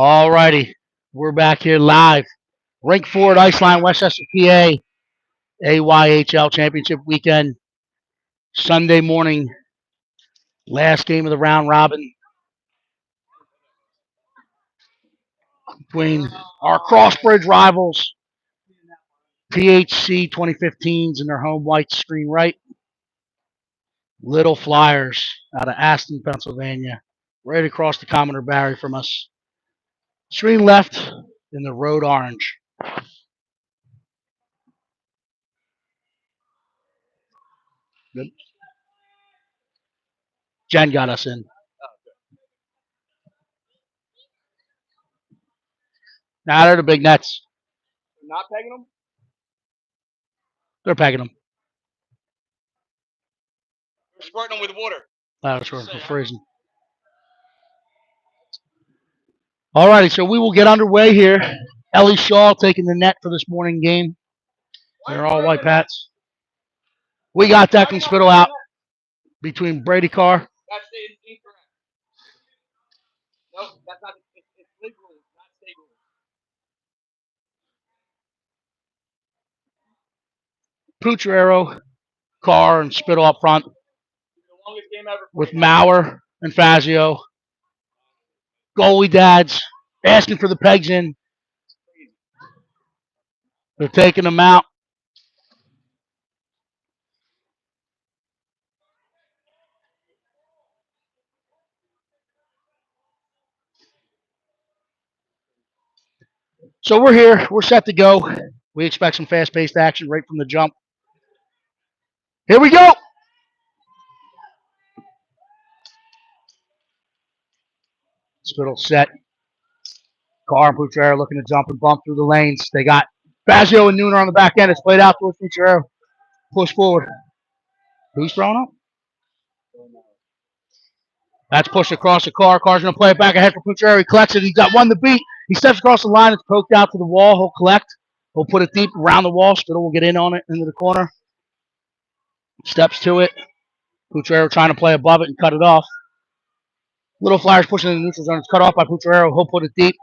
All righty. We're back here live. Rink Ford, Iceline, Westchester, PA, AYHL Championship Weekend. Sunday morning, last game of the round robin between our Crossbridge rivals, PHC 2015s in their home white screen right. Little Flyers out of Aston, Pennsylvania, right across the Commodore Barry from us. Screen left in the road orange. Good. Jen got us in. Now they're the big nets. Not pegging them? They're pegging them. We're squirting them with water. That's for freezing. All righty, so we will get underway here. Ellie Shaw taking the net for this morning game. They're all white Pats. We got Declan Spittle out between Brady Carr. That's incorrect. Nope, that's not. It's league rules, not state rules. Pucciarero, Carr, and Spittle up front The longest game ever. with Maurer and Fazio. Goalie dads asking for the pegs in. They're taking them out. So we're here. We're set to go. We expect some fast-paced action right from the jump. Here we go. Spittle set. Carr and Pucciarero looking to jump and bump through the lanes. They got Fazio and Nooner on the back end. It's played out towards Pucciarero. Push forward. Who's throwing up? That's pushed across the Carr. Carr's going to play it back ahead for Pucciarero. He collects it. He's got one to beat. He steps across the line. It's poked out to the wall. He'll collect. He'll put it deep around the wall. Spittle will get in on it into the corner. Steps to it. Pucciarero trying to play above it and cut it off. Little Flyers pushing in the neutral zone. It's cut off by Pucciarero. He'll put it deep.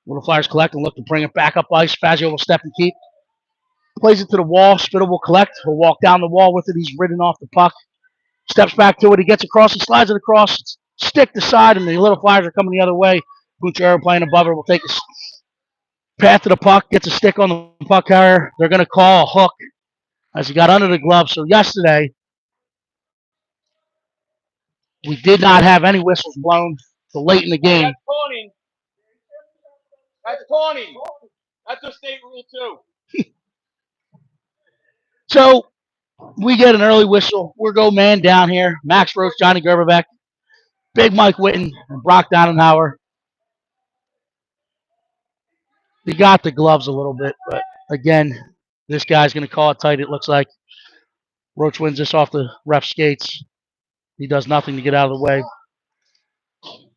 Little Flyers collect and look to bring it back up ice. Fazio will step and keep. Plays it to the wall. Spittle will collect. He'll walk down the wall with it. He's ridden off the puck. Steps back to it. He gets across. He slides it across. Stick to side, and the Little Flyers are coming the other way. Pucciarero playing above her will take a path to the puck. Gets a stick on the puck carrier. They're going to call a hook as he got under the glove. So yesterday, we did not have any whistles blown till late in the game. That's taunting. That's taunting. That's a state rule too. So we get an early whistle. We'll go man down here. Max Roach, Johnny Gerberbeck, Big Mike Witten, and Brock Donnenhauer. He got the gloves a little bit, but again, this guy's going to call it tight, it looks like. Roach wins this off the ref skates. He does nothing to get out of the way.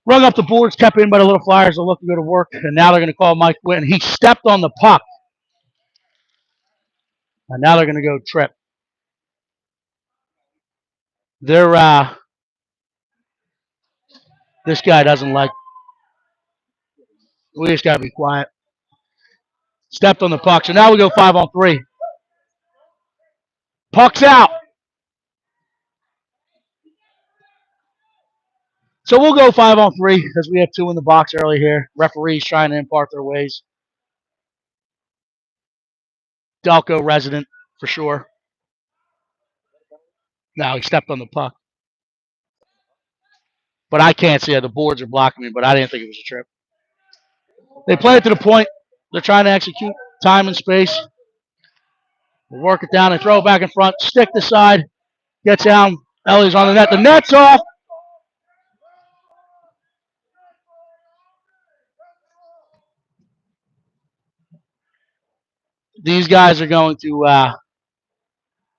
Rung up the boards, kept in by the Little Flyers. They'll look to go to work, and now they're going to call Mike Witten. He stepped on the puck. And now they're going to go trip. They're this guy doesn't like. We just got to be quiet. Stepped on the puck. So now we go 5-on-3. Puck's out. So we'll go 5-on-3 because we have two in the box early here. Referees trying to impart their ways. Delco resident for sure. Now he stepped on the puck. But I can't see it. The boards are blocking me, but I didn't think it was a trip. They play it to the point. They're trying to execute time and space. They work it down. They throw it back in front. Stick to side. Gets down. Ellie's on the net. The net's off. These guys are going to.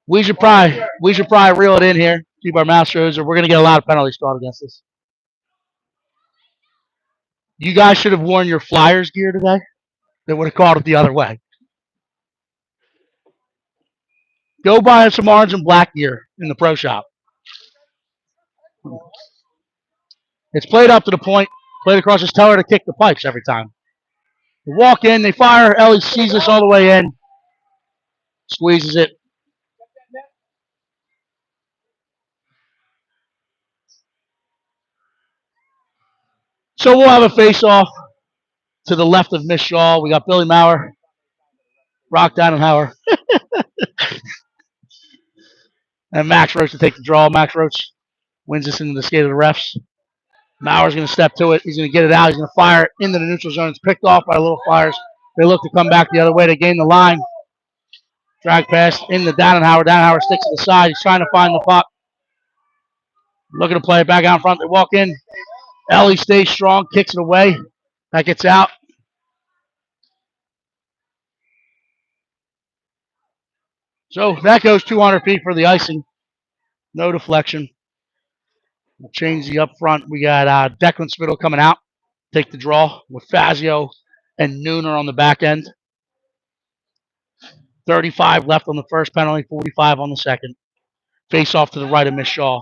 We should probably reel it in here. Keep our mouth shut, or we're going to get a lot of penalties called against us. You guys should have worn your Flyers gear today. They would have called it the other way. Go buy some orange and black gear in the pro shop. It's played up to the point. Played across his tower to kick the pipes every time. They walk in, they fire. Ellie sees us all the way in, squeezes it. So we'll have a face-off to the left of Miss Shaw. We got Billy Maurer, Rock Dannenhauer, and Max Roach to take the draw. Max Roach wins this into the skate of the refs. Mauer's going to step to it. He's going to get it out. He's going to fire it into the neutral zone. It's picked off by the Little Flyers. They look to come back the other way. They gain the line. Drag pass in the Dannenhauer. Dannenhauer sticks to the side. He's trying to find the puck. Looking to play it back out in front. They walk in. Ellie stays strong, kicks it away. That gets out. So that goes 200 feet for the icing. No deflection. We'll change the up front. We got Declan Spittle coming out. Take the draw with Fazio and Nooner on the back end. 35 left on the first penalty, 45 on the second. Face off to the right of Miss Shaw.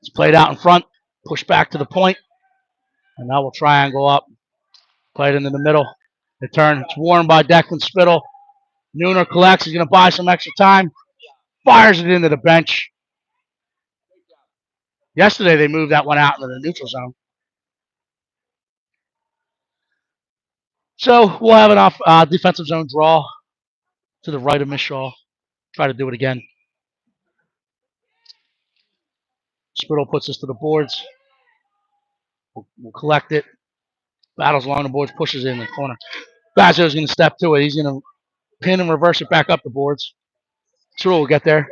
It's played out in front. Push back to the point. And now we'll triangle up. Play it into the middle. The turn. It's worn by Declan Spittle. Nooner collects. He's going to buy some extra time. Fires it into the bench. Yesterday they moved that one out into the neutral zone. So we'll have an off defensive zone draw to the right of Miss Shaw. Try to do it again. Spittle puts this to the boards. We'll collect it. Battles along the boards, pushes it in the corner. Fazio's going to step to it. He's going to pin and reverse it back up the boards. True will get there.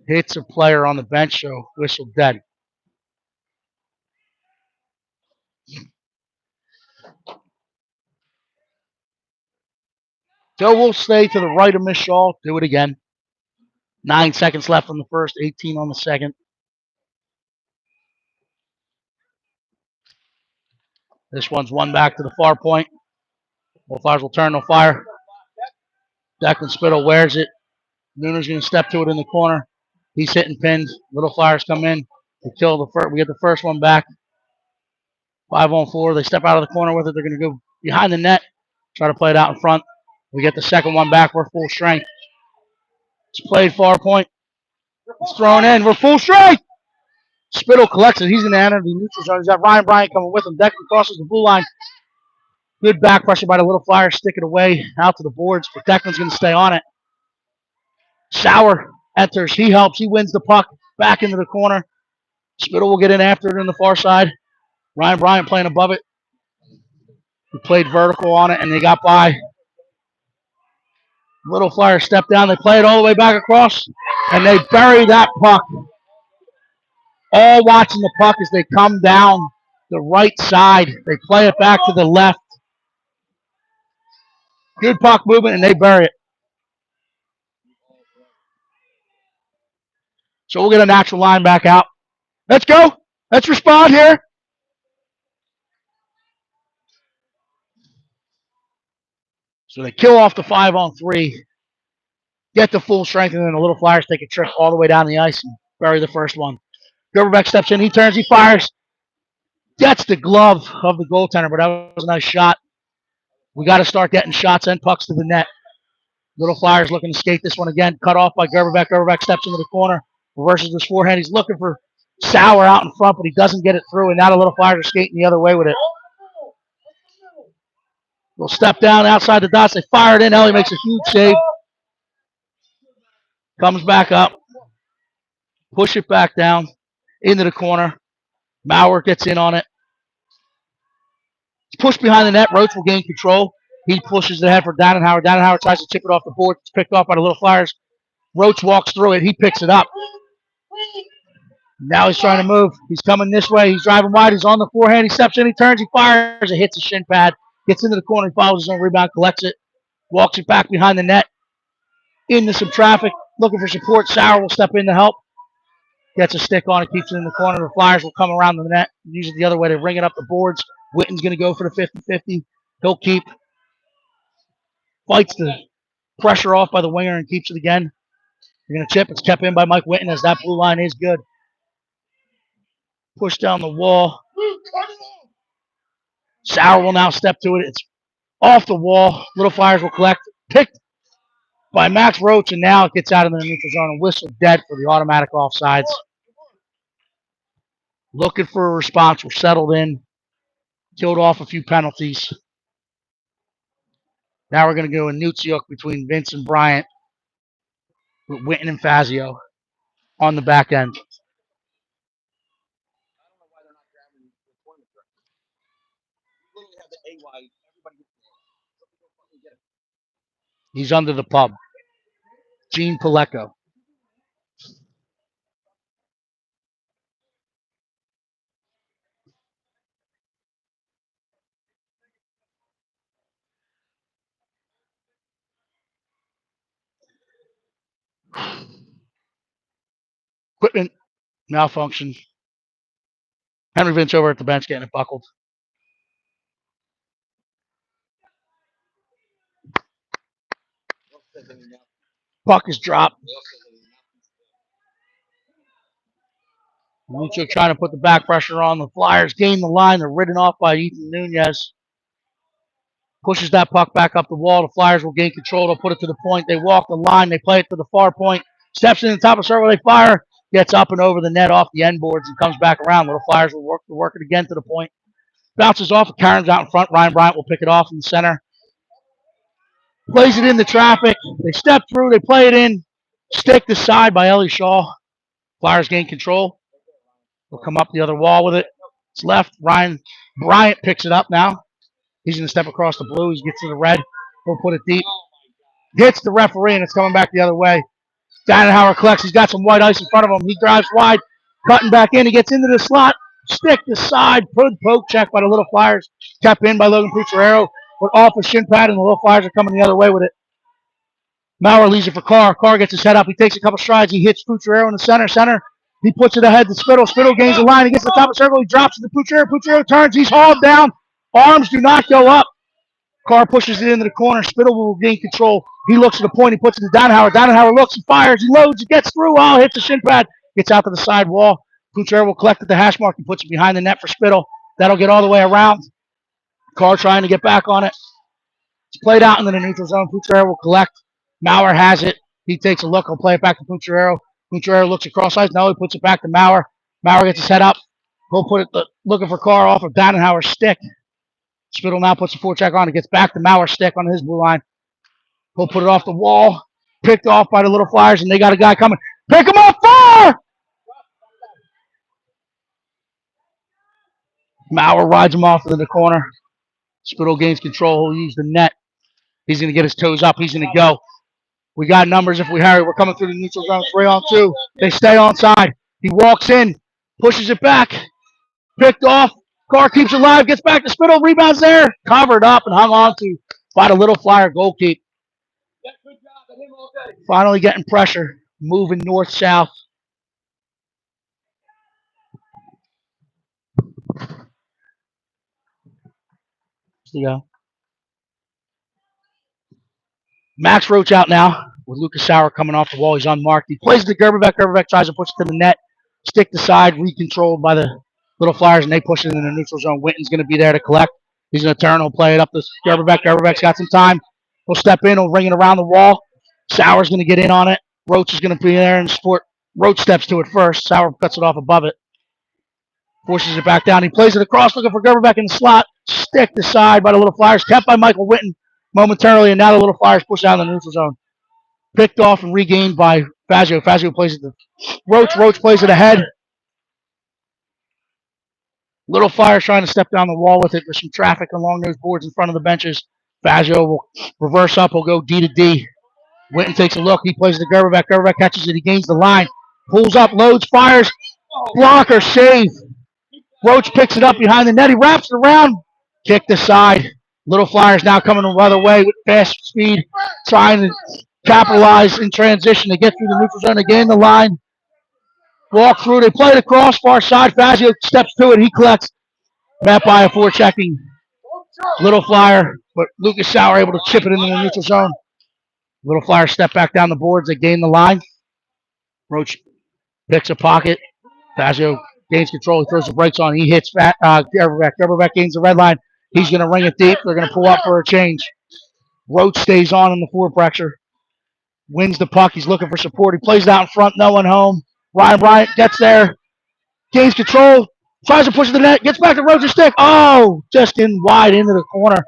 Hits a player on the bench, so whistle dead. So we'll stay to the right of Miss Shaw. Do it again. 9 seconds left on the first, 18 on the second. This one's one back to the far point. Both Flyers will turn, no fire. Declan Spittle wears it. Nooner's going to step to it in the corner. He's hitting pinned. Little Flyers come in. We kill the first. We get the first one back. 5-on-4. They step out of the corner with it. They're going to go behind the net. Try to play it out in front. We get the second one back. We're full strength. It's played far point. It's thrown in. We're full strength. Spittle collects it. He's going to enter the neutral zone. He's got Ryan Bryant coming with him. Declan crosses the blue line. Good back pressure by the Little Flyers. Stick it away out to the boards. But Declan's going to stay on it. Sauer enters. He helps. He wins the puck back into the corner. Spittle will get in after it on the far side. Ryan Bryant playing above it. He played vertical on it, and they got by. Little Flyers step down. They play it all the way back across, and they bury that puck. All watching the puck as they come down the right side. They play it back to the left. Good puck movement, and they bury it. So we'll get a natural line back out. Let's go. Let's respond here. So they kill off the 5-on-3, get the full strength, and then the Little Flyers take a trip all the way down the ice and bury the first one. Gerberbeck steps in. He turns. He fires. Gets the glove of the goaltender, but that was a nice shot. We got to start getting shots and pucks to the net. Little Flyers looking to skate this one again. Cut off by Gerberbeck. Gerberbeck steps into the corner. Reverses his forehand. He's looking for Sauer out in front, but he doesn't get it through, and now the Little Flyers are skating the other way with it. They'll step down outside the dots. They fire it in. Ellie makes a huge save. Comes back up. Push it back down into the corner. Maurer gets in on it. It's pushed behind the net. Roach will gain control. He pushes it ahead for Dannenhauer. Dannenhauer tries to chip it off the board. It's picked off by the Little Flyers. Roach walks through it. He picks it up. Now he's trying to move. He's coming this way. He's driving wide. He's on the forehand. He steps in. He turns. He fires. It hits a shin pad. Gets into the corner. He follows his own rebound. Collects it. Walks it back behind the net. Into some traffic. Looking for support. Sauer will step in to help. Gets a stick on it. Keeps it in the corner. The Flyers will come around the net. Use it the other way to ring it up the boards. Witten's going to go for the 50-50. He'll keep. Fights the pressure off by the winger and keeps it again. They're going to chip. It's kept in by Mike Witten as that blue line is good. Push down the wall. Sauer will now step to it. It's off the wall. Little Flyers will collect. Picked by Max Roach, and now it gets out of the neutral zone and whistle dead for the automatic offsides. Looking for a response. We're settled in. Killed off a few penalties. Now we're going to go in Nutsiuk between Vince and Bryant with Witten and Fazio on the back end. He's under the pub. Gene Pilecko. Equipment malfunction. Henry Vince over at the bench getting it buckled. Puck is dropped. Lucho trying to put the back pressure on. The Flyers gain the line. They're ridden off by Ethan Nunez. Pushes that puck back up the wall. The Flyers will gain control. They'll put it to the point. They walk the line. They play it to the far point. Steps in the top of the circle. They fire. Gets up and over the net off the end boards and comes back around. Little Flyers will work it again to the point. Bounces off. Karen's out in front. Ryan Bryant will pick it off in the center. Plays it into traffic. They step through. They play it in. Stick to side by Ellie Shaw. Flyers gain control. They'll come up the other wall with it. It's left. Ryan Bryant picks it up now. He's going to step across the blue. He gets to the red. He'll put it deep. Hits the referee, and it's coming back the other way. Dannenhauer collects. He's got some white ice in front of him. He drives wide, cutting back in. He gets into the slot. Stick to side. Poke check by the Little Flyers. Kept in by Logan Pucciarero. But off a shin pad, and the Little Flyers are coming the other way with it. Maurer leaves it for Carr. Carr gets his head up. He takes a couple strides. He hits Pucciarero in the center. He puts it ahead to Spittle. Spittle gains the line. He gets to the top of the circle. He drops it to Pucciarero. Pucciarero turns. He's hauled down. Arms do not go up. Carr pushes it into the corner. Spittle will gain control. He looks at the point. He puts it to Dannenhauer. Dannenhauer looks. He fires. He loads. He gets through. Oh, hits the shin pad. Gets out to the side wall. Pucciarero will collect at the hash mark. He puts it behind the net for Spittle. That'll get all the way around. Carr trying to get back on it. It's played out into the neutral zone. Pucciarero will collect. Maurer has it. He takes a look. He'll play it back to Pucciarero. Pucciarero looks across ice. No, he puts it back to Maurer. Maurer gets his head up. He'll put it looking for Carr off of Dannenhauer's stick. Spittle now puts the forecheck on. It gets back to Mauer's stick on his blue line. He'll put it off the wall. Picked off by the Little Flyers, and they got a guy coming. Pick him up far! Maurer rides him off into the corner. Spittle gains control. He'll use the net. He's going to get his toes up. He's going to go. We got numbers if we hurry. We're coming through the neutral zone. 3-on-2. They stay on side. He walks in. Pushes it back. Picked off. Carr keeps it alive. Gets back to Spittle. Rebounds there. Covered up and hung on to by the Little Flyer goalkeeper. Finally getting pressure. Moving north-south. Max Roach out now with Lucas Sauer coming off the wall. He's unmarked. He plays to Gerberbeck. Gerberbeck tries to push it to the net. Stick to side. Recontrolled by the Little Flyers, and they push it in the neutral zone. Witten's going to be there to collect. He's going to turn. He'll play it up to Gerberbeck. Gerberbeck's got some time. He'll step in. He'll ring it around the wall. Sauer's going to get in on it. Roach is going to be there and support. Roach steps to it first. Sauer cuts it off above it. Forces it back down. He plays it across, looking for Gerberbeck in the slot. Stick to side by the Little Flyers. Kept by Michael Witten momentarily, and now the Little Flyers push down the neutral zone. Picked off and regained by Fazio. Fazio plays it to Roach. Roach plays it ahead. Little Flyers trying to step down the wall with it. There's some traffic along those boards in front of the benches. Fazio will reverse up. He'll go D to D. Witten takes a look. He plays to Gerberbeck. Gerberbeck catches it. He gains the line. Pulls up, loads, fires. Blocker, save. Roach picks it up behind the net. He wraps it around. Kick to side. Little Flyers now coming the other way with fast speed, trying to capitalize in transition. They get through the neutral zone. They gain the line. Walk through. They play it across far side. Fazio steps to it. He collects. Met by a forechecking Little Flyer, but Lucas Sauer able to chip it into the neutral zone. Little Flyer step back down the boards. They gain the line. Roach picks a pocket. Fazio Gains control. He throws the brakes on. He hits Gerberbeck. Gerberbeck gains the red line. He's going to ring it deep. They're going to pull up for a change. Roach stays on in the four pressure. Wins the puck. He's looking for support. He plays it out in front. No one home. Ryan Bryant gets there. Gains control. Tries to push the net. Gets back to Roach's stick. Oh, just in wide into the corner.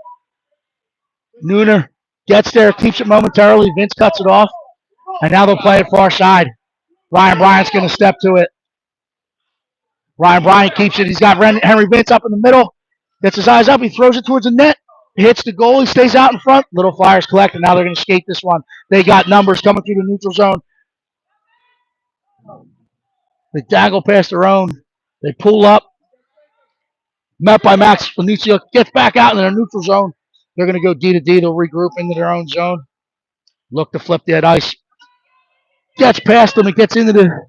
Nooner gets there. Keeps it momentarily. Vince cuts it off. And now they'll play it far side. Ryan Bryant's going to step to it. Ryan Bryant keeps it. He's got Henry Vince up in the middle. Gets his eyes up. He throws it towards the net. He hits the goal. He stays out in front. Little Flyers collect, and now they're going to skate this one. They got numbers coming through the neutral zone. They dangle past their own. They pull up. Met by Max Benicio. Gets back out in their neutral zone. They're going to go D to D. They'll regroup into their own zone. Look to flip that ice. Gets past them. It gets into the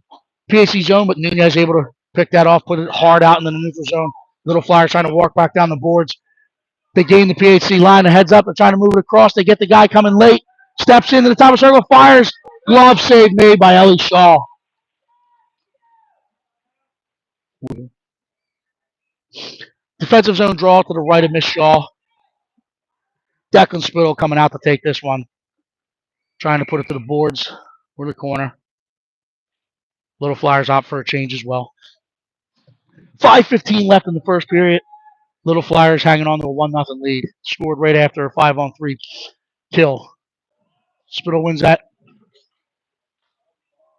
PHC zone, but Nunez able to pick that off, put it hard out in the neutral zone. Little Flyers trying to walk back down the boards. They gain the PHC line. The heads up. They're trying to move it across. They get the guy coming late. Steps into the top of the circle. Fires. Glove save made by Ellie Shaw. Defensive zone draw to the right of Miss Shaw. Declan Spittle coming out to take this one. Trying to put it to the boards or the corner. Little Flyers opt for a change as well. 5:15 left in the first period. Little Flyers hanging on to a 1-0 lead. Scored right after a 5-on-3 kill. Spittle wins that.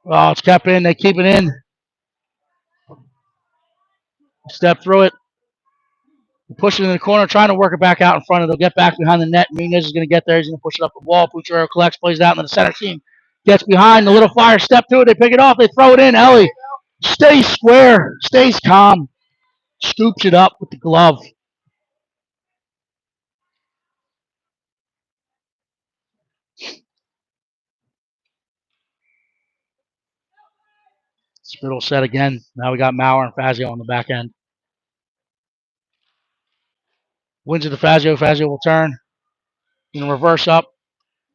Oh, it's kept in. They keep it in. Step through it. Push it in the corner, trying to work it back out in front of. They'll get back behind the net. Nunez is going to get there. He's going to push it up the wall. Puchero collects, plays it out in the center team. Gets behind. The Little Flyers step to it. They pick it off. They throw it in. Ellie stays square. Stays calm. Scoops it up with the glove. Spittle set again. Now we got Maurer and Fazio on the back end. Wins it to Fazio. Fazio will turn. Going to reverse up.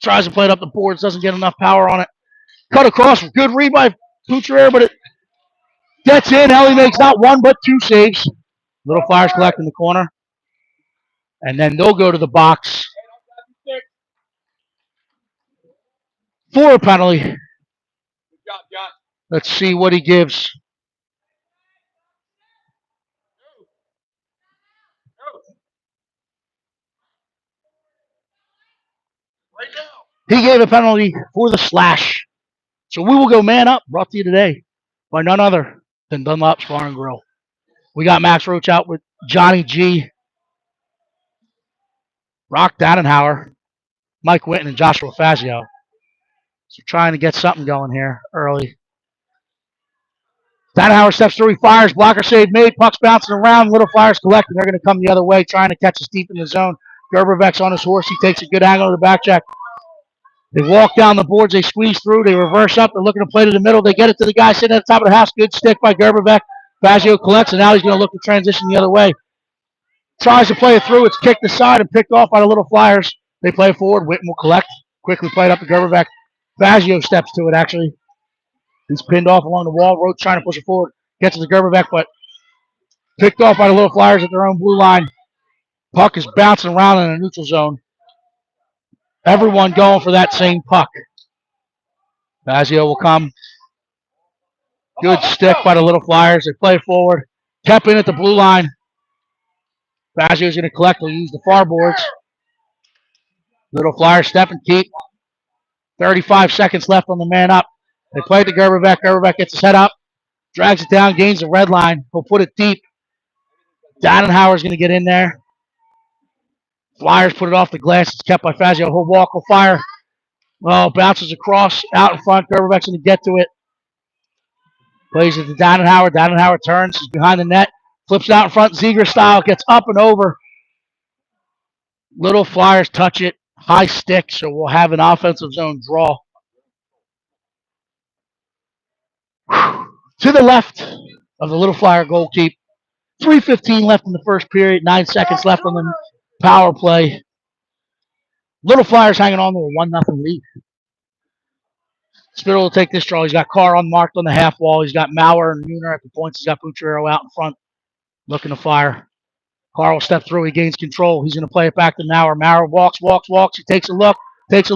Tries to play it up the boards. Doesn't get enough power on it. Cut across. Good read by Puchero, but it gets in. Ellie makes not one but two saves. Little Flyers collect in the corner. And then they'll go to the box for a penalty. Good job, John. Let's see what he gives. Right now. He gave a penalty for the slash. So we will go man up, brought to you today by none other than Dunlop's Bar and Grill. We got Max Roach out with Johnny G, Rock Dannenhauer, Mike Whitten, and Joshua Fazio. So trying to get something going here early. Dannenhauer steps through, he fires, blocker save made, puck's bouncing around, Little Flyers collect, and they're going to come the other way, trying to catch us deep in the zone. Gerberbeck's on his horse, he takes a good angle to the back check. They walk down the boards, they squeeze through, they reverse up, they're looking to play to the middle, they get it to the guy sitting at the top of the house, good stick by Gerberbeck. Fazio collects, and now he's going to look to transition the other way. Tries to play it through, it's kicked aside and picked off by the Little Flyers. They play forward, Whitten will collect, quickly play it up to Gerberbeck. Fazio steps to it, actually. He's pinned off along the wall. Roach trying to push it forward. Gets it to Gerberbeck, but picked off by the Little Flyers at their own blue line. Puck is bouncing around in a neutral zone. Everyone going for that same puck. Fazio will come. Good stick by the Little Flyers. They play forward. Kept in at the blue line. Fazio's going to collect. They'll use the far boards. Little Flyers step and keep. 35 seconds left on the man up. They play to Gerberbeck. Gerberbeck gets his head up. Drags it down. Gains the red line. He'll put it deep. Dannenhauer's going to get in there. Flyers put it off the glass. It's kept by Fazio. He'll walk. He'll fire. Well, bounces across. Out in front. Gerberbeck's going to get to it. Plays it to Dannenhauer. Dannenhauer turns. He's behind the net. Flips out in front. Ziegler style. Gets up and over. Little Flyers touch it. High stick. So we'll have an offensive zone draw. To the left of the Little Flyer goalkeeper. 3:15 left in the first period. 9 seconds left on the power play. Little Flyers hanging on to a 1-0 lead. Spittle will take this draw. He's got Carr unmarked on the half wall. He's got Maurer and Nooner at the points. He's got Pucciarello out in front looking to fire. Carr will step through. He gains control. He's going to play it back to Maurer. Maurer walks. He takes a look, plays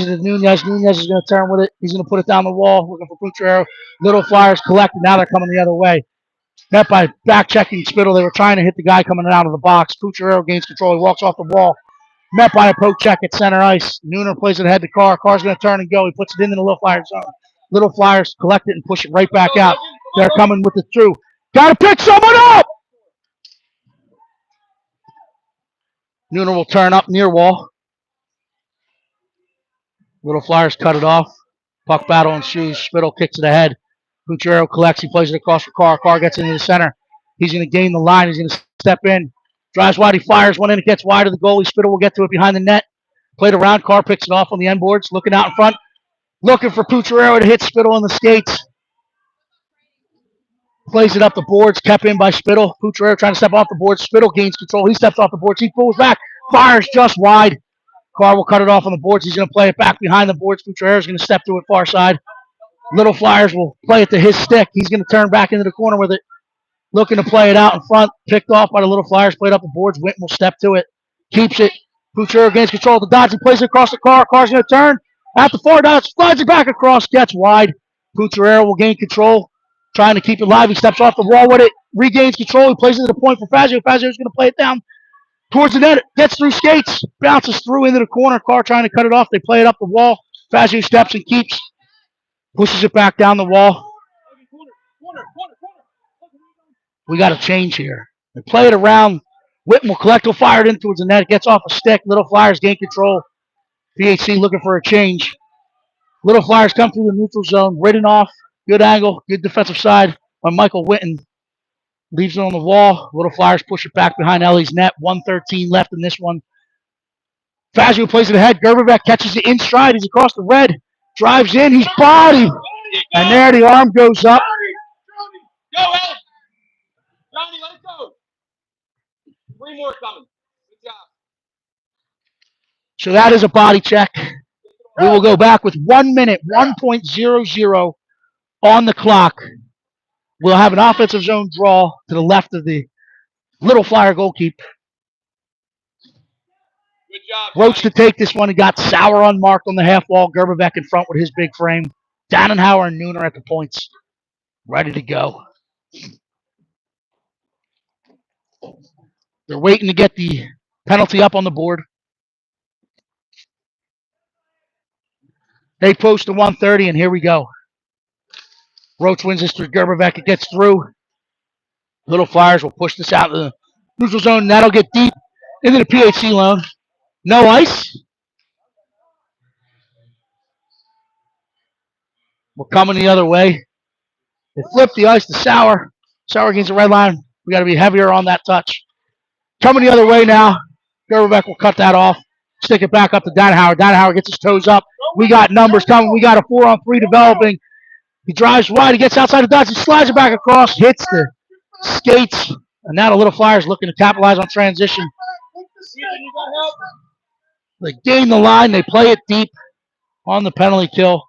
it to Nunez. Nunez is going to turn with it. He's going to put it down the wall, looking for Pucciarello. Little Flyers collect, and now they're coming the other way. Met by back-checking Spittle. They were trying to hit the guy coming out of the box. Pucciarello gains control. He walks off the wall. Met by a poke check at center ice. Nooner plays it ahead to Carr. Carr's going to turn and go. He puts it into the Little Flyers zone. Little Flyers collect it and push it right back out. They're coming with it through. Got to pick someone up! Nooner will turn up near wall. Little Flyers cut it off. Puck battle ensues. Spittle kicks it ahead. Pucciarello collects. He plays it across for Carr. Carr gets into the center. He's going to gain the line. He's going to step in. Drives wide. He fires one in. It gets wide of the goalie. Spittle will get to it behind the net. Played around. Carr picks it off on the end boards. Looking out in front. Looking for Pucciarello to hit Spittle on the skates. Plays it up the boards. Kept in by Spittle. Pucciarello trying to step off the boards. Spittle gains control. He steps off the boards. He pulls back. Fires just wide. Carr will cut it off on the boards. He's going to play it back behind the boards. Pucciarello is going to step to it far side. Little Flyers will play it to his stick. He's going to turn back into the corner with it. Looking to play it out in front. Picked off by the Little Flyers. Played up the boards. Winton will step to it. Keeps it. Pucciarello gains control of the dodge. He plays it across the Carr. Carr's going to turn. At the far dodge. Slides it back across. Gets wide. Pucciarello will gain control. Trying to keep it live. He steps off the wall with it. Regains control. He plays it to the point for Fazio. Fazio's going to play it down towards the net. Gets through skates. Bounces through into the corner. Carr trying to cut it off. They play it up the wall. Fazio steps and keeps. Pushes it back down the wall. We got a change here. They play it around. Whitten will collect. Will fire it in towards the net. It gets off a stick. Little Flyers gain control. PHC looking for a change. Little Flyers come through the neutral zone. Ridden off. Good angle. Good defensive side by Michael Whitten. Leaves it on the wall. Little Flyers push it back behind Ellie's net. 1:13 left in this one. Fazio plays it ahead. Gerberbeck catches it in stride. He's across the red. Drives in. He's bodied. And there the arm goes up. Go, Ed! Johnny, let it go. 3 more coming. Good job. So that is a body check. We will go back with 1 minute, 1.00 on the clock. We'll have an offensive zone draw to the left of the Little Flyer goalkeeper. Good job. Roach to take this one. He got Sauer unmarked on the half wall. Gerberbeck in front with his big frame. Dannenhauer and Nooner at the points. Ready to go. They're waiting to get the penalty up on the board. They post to 130, and here we go. Roach wins this through Gerberbeck. It gets through. Little Flyers will push this out of the neutral zone. That'll get deep into the PHC zone. No ice. We're coming the other way. They flip the ice to Sauer. Sauer gains the red line. We got to be heavier on that touch. Coming the other way now. Gerberbeck will cut that off. Stick it back up to Dannenhauer. Dannenhauer gets his toes up. We got numbers coming. We got a 4-on-3 developing. He drives wide. He gets outside the dodge. He slides it back across. Hits the skates. And now the Little Flyers looking to capitalize on transition. They gain the line. They play it deep on the penalty kill.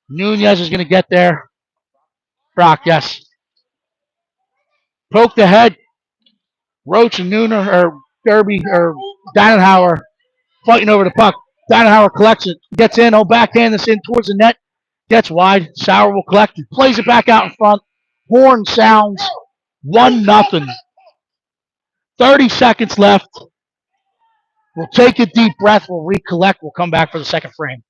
Nunez is going to get there. Brock, yes. Poke the head. Roach and Nooner or Derby or Dannenhauer fighting over the puck. Dannenhauer collects it. Gets in. Backhand this in towards the net. Gets wide. Sauer will collect it. Plays it back out in front. Horn sounds. 1-0. 30 seconds left. We'll take a deep breath. We'll recollect. We'll come back for the second frame.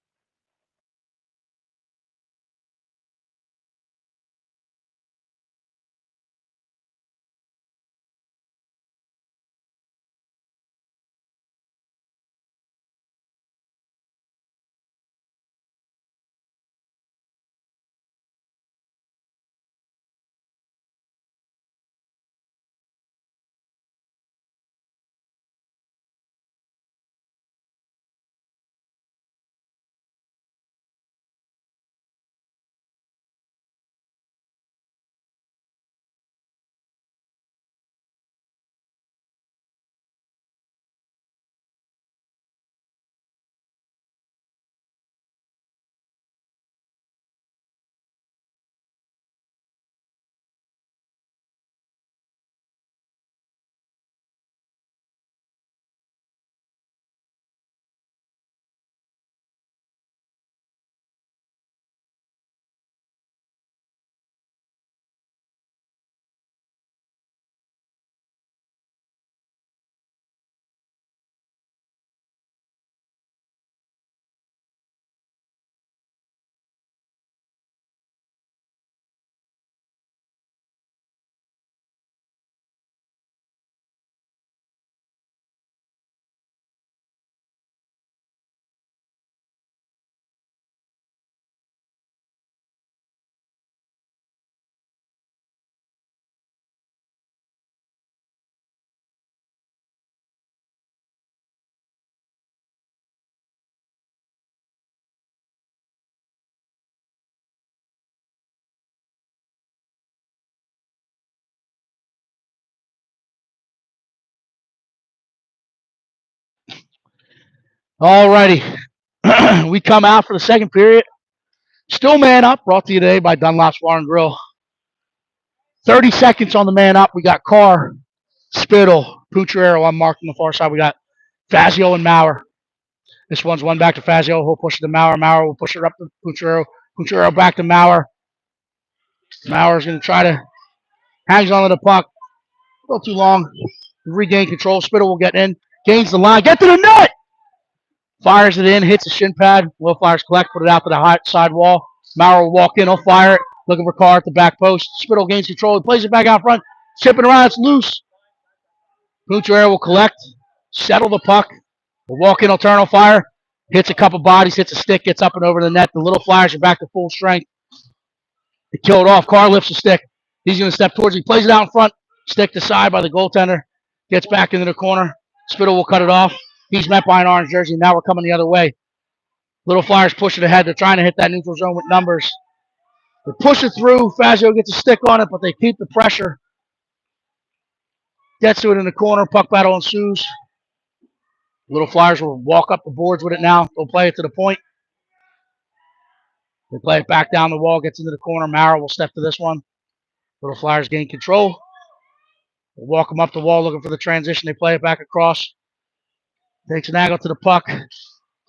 Alrighty. We come out for the second period. Still man up, brought to you today by Dunlop's Bar and Grill. 30 seconds on the man up. We got Carr, Spittle, Pucciarero unmarked on the far side. We got Fazio and Maurer. This one's one back to Fazio. He'll push it to Maurer. Maurer will push it up to Pucciarero. Pucciarero back to Maurer. Maurer's going to try to hangs on to the puck. A little too long. Regain control. Spittle will get in. Gains the line. Get to the net! Fires it in. Hits the shin pad. Will Flyers collect. Put it out to the high side wall. Maurer will walk in. He'll fire it. Looking for Carr at the back post. Spittle gains control. He plays it back out front. Chipping around. It's loose. Pucciarero will collect. Settle the puck. Will walk in. He'll turn. He'll fire. Hits a couple bodies. Hits a stick. Gets up and over the net. The little Flyers are back to full strength. They kill it off. Carr lifts the stick. He's going to step towards it. He plays it out in front. Stick to side by the goaltender. Gets back into the corner. Spittle will cut it off. He's met by an orange jersey. Now we're coming the other way. Little Flyers push it ahead. They're trying to hit that neutral zone with numbers. They push it through. Fazio gets a stick on it, but they keep the pressure. Gets to it in the corner. Puck battle ensues. Little Flyers will walk up the boards with it now. They'll play it to the point. They play it back down the wall. Gets into the corner. Maurer will step to this one. Little Flyers gain control. They walk them up the wall looking for the transition. They play it back across. Takes an angle to the puck.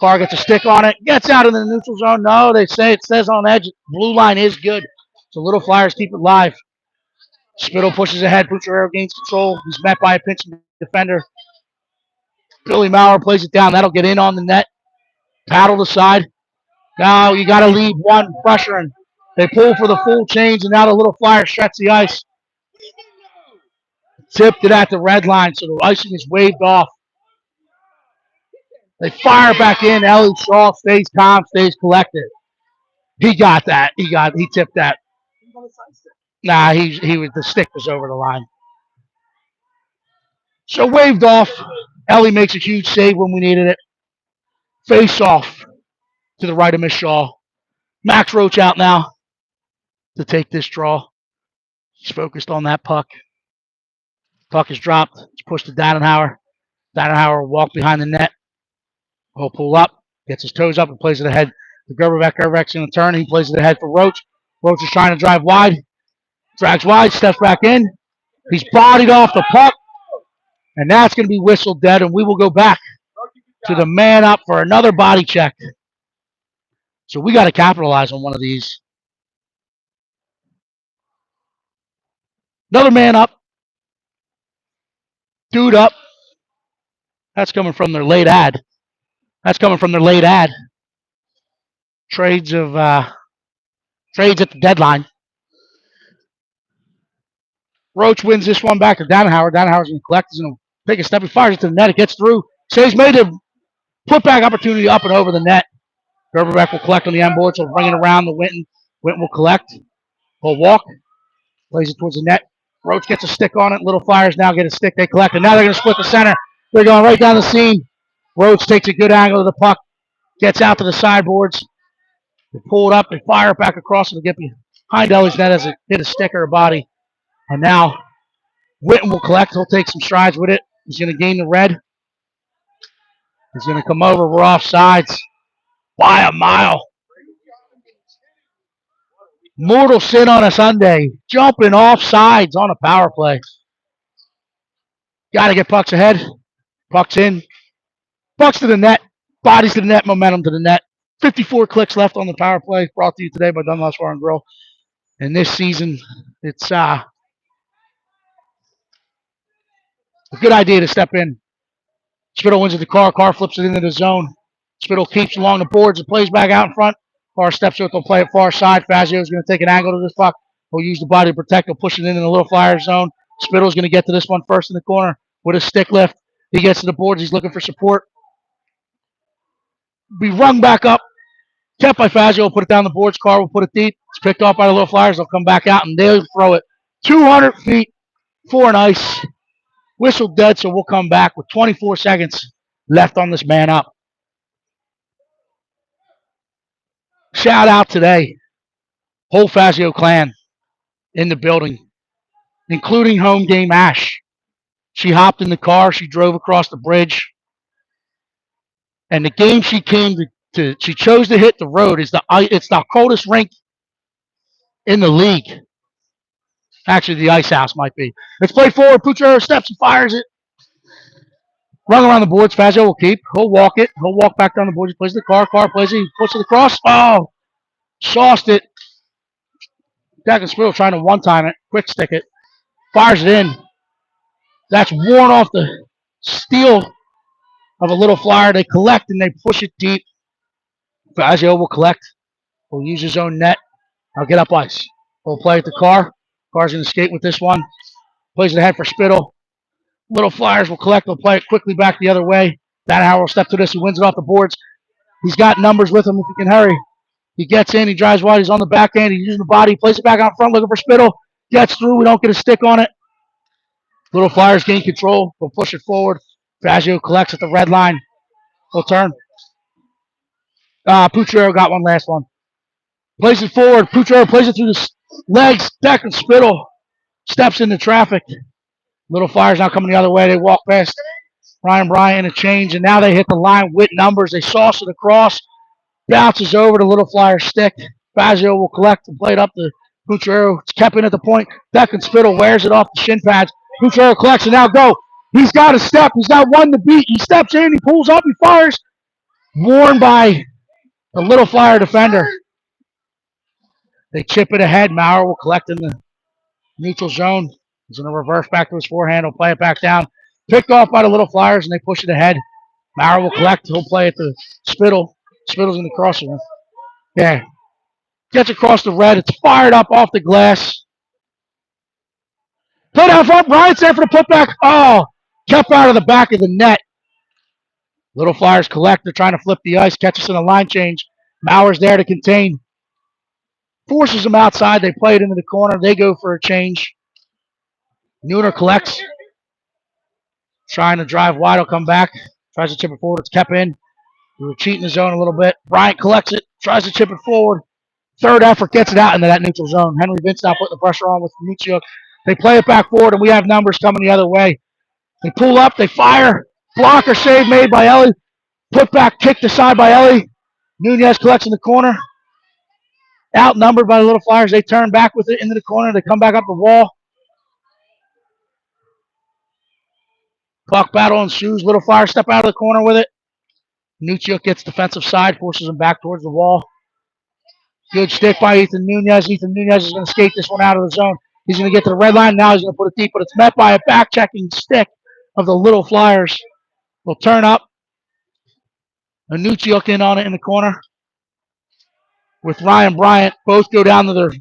Carr gets a stick on it. Gets out in the neutral zone. No, they say it says on edge. Blue line is good. So Little Flyers keep it live. Spittle pushes ahead. Pucciarero gains control. He's met by a pinching defender. Billy Maurer plays it down. That'll get in on the net. Paddle the side. Now you got to leave one pressuring. They pull for the full change, and now the Little Flyers stretch the ice. Tipped it at the red line, so the icing is waved off. They fire back in. Ellie Shaw stays calm, stays collected. He got that. He tipped that. Nah, he was the stick was over the line. So waved off. Ellie makes a huge save when we needed it. Face off to the right of Miss Shaw. Max Roach out now to take this draw. He's focused on that puck. Puck is dropped. It's pushed to Dannenhauer. Dannenhauer will walk behind the net. He'll pull up, gets his toes up, and plays it ahead to Gerberbeck. Gerberbeck's going to turn. He plays it ahead for Roach. Roach is trying to drive wide. Drags wide, steps back in. He's bodied off the puck. And that's going to be whistled dead, and we will go back to the man up for another body check. So we got to capitalize on one of these. Another man up. Dude up. That's coming from their late ad. Trades at the deadline. Roach wins this one back to Dannenhauer. Dannenhauer's going to collect. He's going to take a step. He fires it to the net. It gets through. So he's made a put-back opportunity up and over the net. Gerberbeck will collect on the end board, so bring it around to Winton. Winton will collect. He'll walk. Plays it towards the net. Roach gets a stick on it. Little Flyers now get a stick. They collect it. Now they're going to split the center. They're going right down the seam. Roach takes a good angle of the puck. Gets out to the sideboards. They pull it up. They fire it back across. It'll get behind Ellie's net as it hit a stick or a body. And now Winton will collect. He'll take some strides with it. He's going to gain the red. He's going to come over. We're off sides by a mile. Mortal sin on a Sunday. Jumping off sides on a power play. Got to get pucks ahead. Pucks in. Pucks to the net. Bodies to the net. Momentum to the net. 54 clicks left on the power play. Brought to you today by Dunlop's Bar and Grill. And this season, it's a good idea to step in. Spittle wins at the Carr. Carr flips it into the zone. Spittle keeps along the boards and plays back out in front. Carr steps with. They'll play it far side. Fazio is going to take an angle to this puck. He'll use the body to protect. He'll push it into the Little Flyer zone. Spittle's going to get to this one first in the corner with a stick lift. He gets to the boards. He's looking for support. Be rung back up. Kept by Fazio. Will put it down the boards. Carr will put it deep. It's picked off by the Little Flyers. They'll come back out and they'll throw it 200 feet for an ice. Whistle dead, so we'll come back with 24 seconds left on this man up. Shout out today. Whole Fazio clan in the building, including home game Ash. She hopped in the car. She drove across the bridge. And the game she came to she chose to hit the road is it's the coldest rink in the league. Actually, the ice house might be. Let's play forward. Puchero steps and fires it. Run around the boards. Fazio will keep. He'll walk it. He'll walk back down the boards. He plays the car. Car plays it. He puts it across. Oh, sauced it. Jack and Spill trying to one-time it. Quick stick it. Fires it in. That's worn off the steel of a little flyer. They collect and they push it deep. Fazio will collect. He'll use his own net. I'll get up ice. He'll play at the car. Car's going to skate with this one. Plays it ahead for Spittle. Little flyers will collect. They'll play it quickly back the other way. Danhauer will step to this. He wins it off the boards. He's got numbers with him if he can hurry. He gets in. He drives wide. He's on the back end. He's using the body. He plays it back out front looking for Spittle. Gets through. We don't get a stick on it. Little flyers gain control. We'll push it forward. Fazio collects at the red line. He'll turn. Puchero got one last one. Plays it forward. Puchero plays it through the legs. Deck and Spittle steps into traffic. Little flyers now coming the other way. They walk past Ryan Bryant, a change, and now they hit the line with numbers. They sauce it across. Bounces over to Little Flyer's stick. Fazio will collect and play it up to Puchero. It's kept in at the point. Deck and Spittle wears it off the shin pads. Puchero collects and now go. He's got a step. He's got one to beat. He steps in. He pulls up. He fires. Worn by the Little Flyer defender. They chip it ahead. Maurer will collect in the neutral zone. He's going to reverse back to his forehand. He'll play it back down. Picked off by the Little Flyers, and they push it ahead. Maurer will collect. He'll play it to Spittle. Spittle's in the crosser. Yeah. Gets across the red. It's fired up off the glass. Play down front. Bryant's there for the putback. Oh, kept out of the back of the net. Little Flyers collect. They're trying to flip the ice. Catches in a line change. Maurer's there to contain. Forces them outside. They play it into the corner. They go for a change. Nooner collects. Trying to drive wide. He'll come back. Tries to chip it forward. It's kept in. We were cheating the zone a little bit. Bryant collects it. Tries to chip it forward. Third effort gets it out into that neutral zone. Henry Vince now putting the pressure on with Michio. They play it back forward, and we have numbers coming the other way. They pull up. They fire. Blocker save made by Ellie. Put back kicked aside by Ellie. Nunez collects in the corner. Outnumbered by the Little Flyers. They turn back with it into the corner. They come back up the wall. Puck battle ensues. Little Flyers step out of the corner with it. Nuccio gets defensive side, forces him back towards the wall. Good stick by Ethan Nunez. Ethan Nunez is going to skate this one out of the zone. He's going to get to the red line. Now he's going to put it deep, but it's met by a back-checking stick of the Little Flyers. Will turn up. Nuccio in on it in the corner with Ryan Bryant. Both go down to their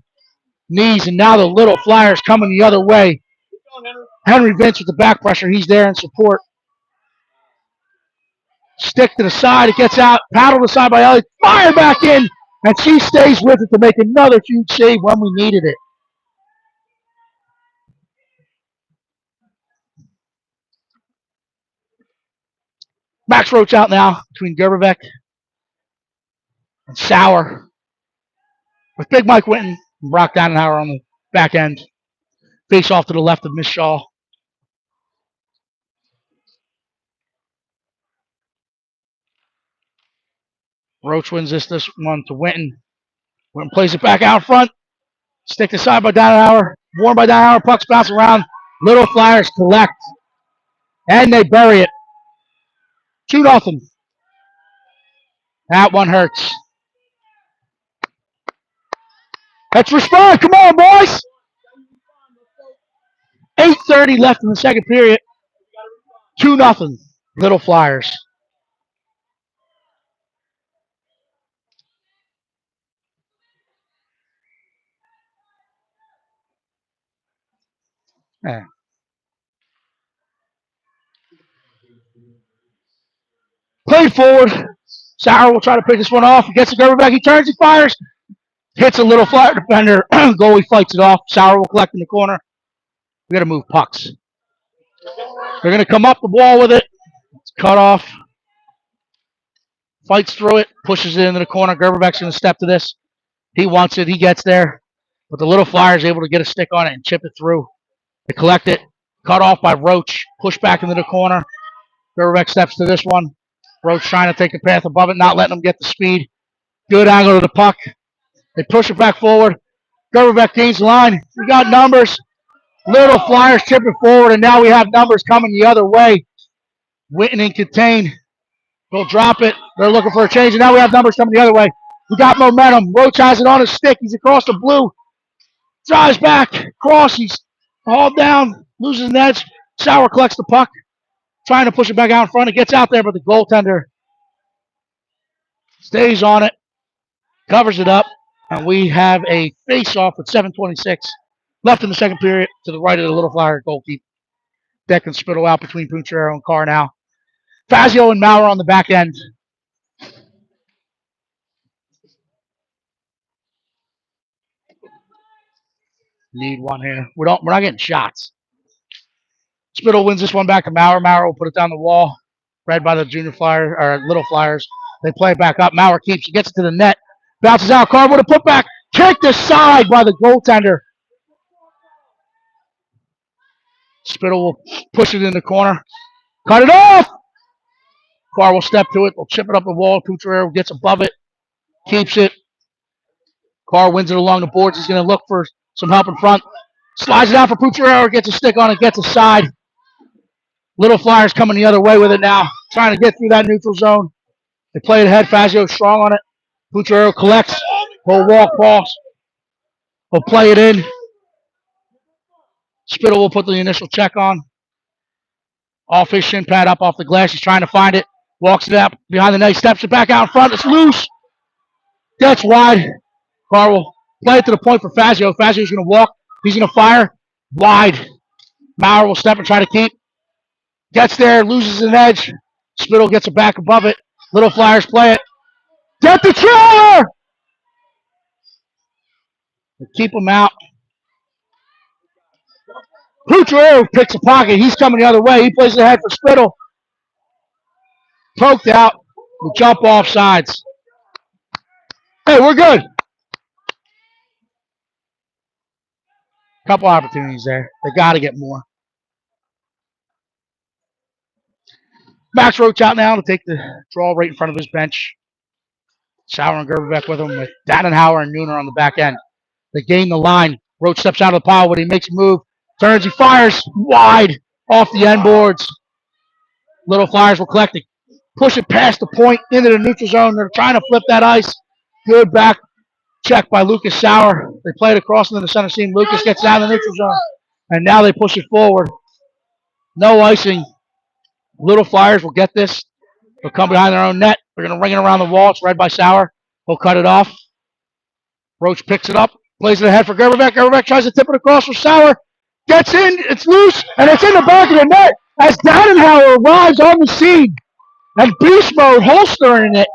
knees, and now the Little Flyers coming the other way. Henry Vince with the back pressure. He's there in support. Stick to the side. It gets out. Paddled aside by Ellie. Fire back in. And she stays with it to make another huge save when we needed it. Max Roach out now between Gerberbeck and Sauer. With Big Mike Winton and Brock Danenhauer on the back end. Face off to the left of Miss Shaw. Roach wins this one to Winton. Winton plays it back out front. Stick aside by Danenhauer. Worn by Danenhauer. Pucks bounce around. Little Flyers collect. And they bury it. 2-0. That one hurts. Let's respond. Come on, boys. 8:30 left in the second period. 2-0. Little Flyers. Yeah. Play forward. Sauer will try to pick this one off. He gets the Gerber back. He turns. He fires. Hits a Little Flyer defender. Goalie fights it off. Sauer will collect in the corner. We got to move pucks. They're going to come up the wall with it. It's cut off. Fights through it. Pushes it into the corner. Gerberbeck's going to step to this. He wants it. He gets there. But the Little Flyers able to get a stick on it and chip it through. They collect it. Cut off by Roach. Push back into the corner. Gerberbeck steps to this one. Roach trying to take a path above it, not letting them get the speed. Good angle to the puck. They push it back forward. Gerberbeck gains the line. We got numbers. Little Flyers chip it forward, and now we have numbers coming the other way. Witten and contain. They'll drop it. They're looking for a change, and now we have numbers coming the other way. We got momentum. Roach has it on his stick. He's across the blue. Drives back. Cross. He's hauled down. Loses an edge. Sauer collects the puck. Trying to push it back out in front. It gets out there, but the goaltender stays on it. Covers it up. And we have a face-off with 7:26 left in the second period to the right of the Little Flyer goalkeeper. Deck and Spittle out between Pucciarello and Carr now. Fazio and Maurer on the back end. Need one here. We're not getting shots. Spittle wins this one back to Maurer. Maurer will put it down the wall. Read by the Junior Flyers or Little Flyers. They play it back up. Maurer keeps. He gets it to the net. Bounces out. Carr with a putback. Kicked aside by the goaltender. Spittle will push it in the corner. Cut it off. Carr will step to it. Will chip it up the wall. Pucciarello gets above it. Keeps it. Carr wins it along the boards. He's going to look for some help in front. Slides it out for Pucciarello. Gets a stick on it. Gets aside. Little Flyers coming the other way with it now. Trying to get through that neutral zone. They play it ahead. Fazio strong on it. Pucciarello collects. He'll walk cross. He'll play it in. Spittle will put the initial check on. Off his shin pad, up off the glass. He's trying to find it. Walks it up behind the net. Steps it back out in front. It's loose. Gets wide. Carr will play it to the point for Fazio. Fazio's going to walk. He's going to fire. Wide. Maurer will step and try to keep. Gets there. Loses an edge. Spittle gets it back above it. Little Flyers play it. Get the trailer! They keep him out. Pucciarello picks a pocket. He's coming the other way. He plays it ahead for Spittle. Poked out. We jump off sides. Hey, we're good. Couple opportunities there. They got to get more. Max Roach out now to take the draw right in front of his bench. Sauer and Gerberbeck with him with Dannenhauer and Nooner on the back end. They gain the line. Roach steps out of the pile, but he makes a move. Turns, he fires wide off the end boards. Little Flyers will collect it. Push it past the point into the neutral zone. They're trying to flip that ice. Good back check by Lucas Sauer. They play it across into the center seam. Lucas gets down the neutral zone. And now they push it forward. No icing. Little Flyers will get this. They'll come behind their own net. They're going to ring it around the wall. It's read by Sauer. He'll cut it off. Roach picks it up. Plays it ahead for Gerberbeck. Gerberbeck tries to tip it across for Sauer. Gets in. It's loose. And it's in the back of the net as Dannenhauer arrives on the scene. And beast mode holstering it.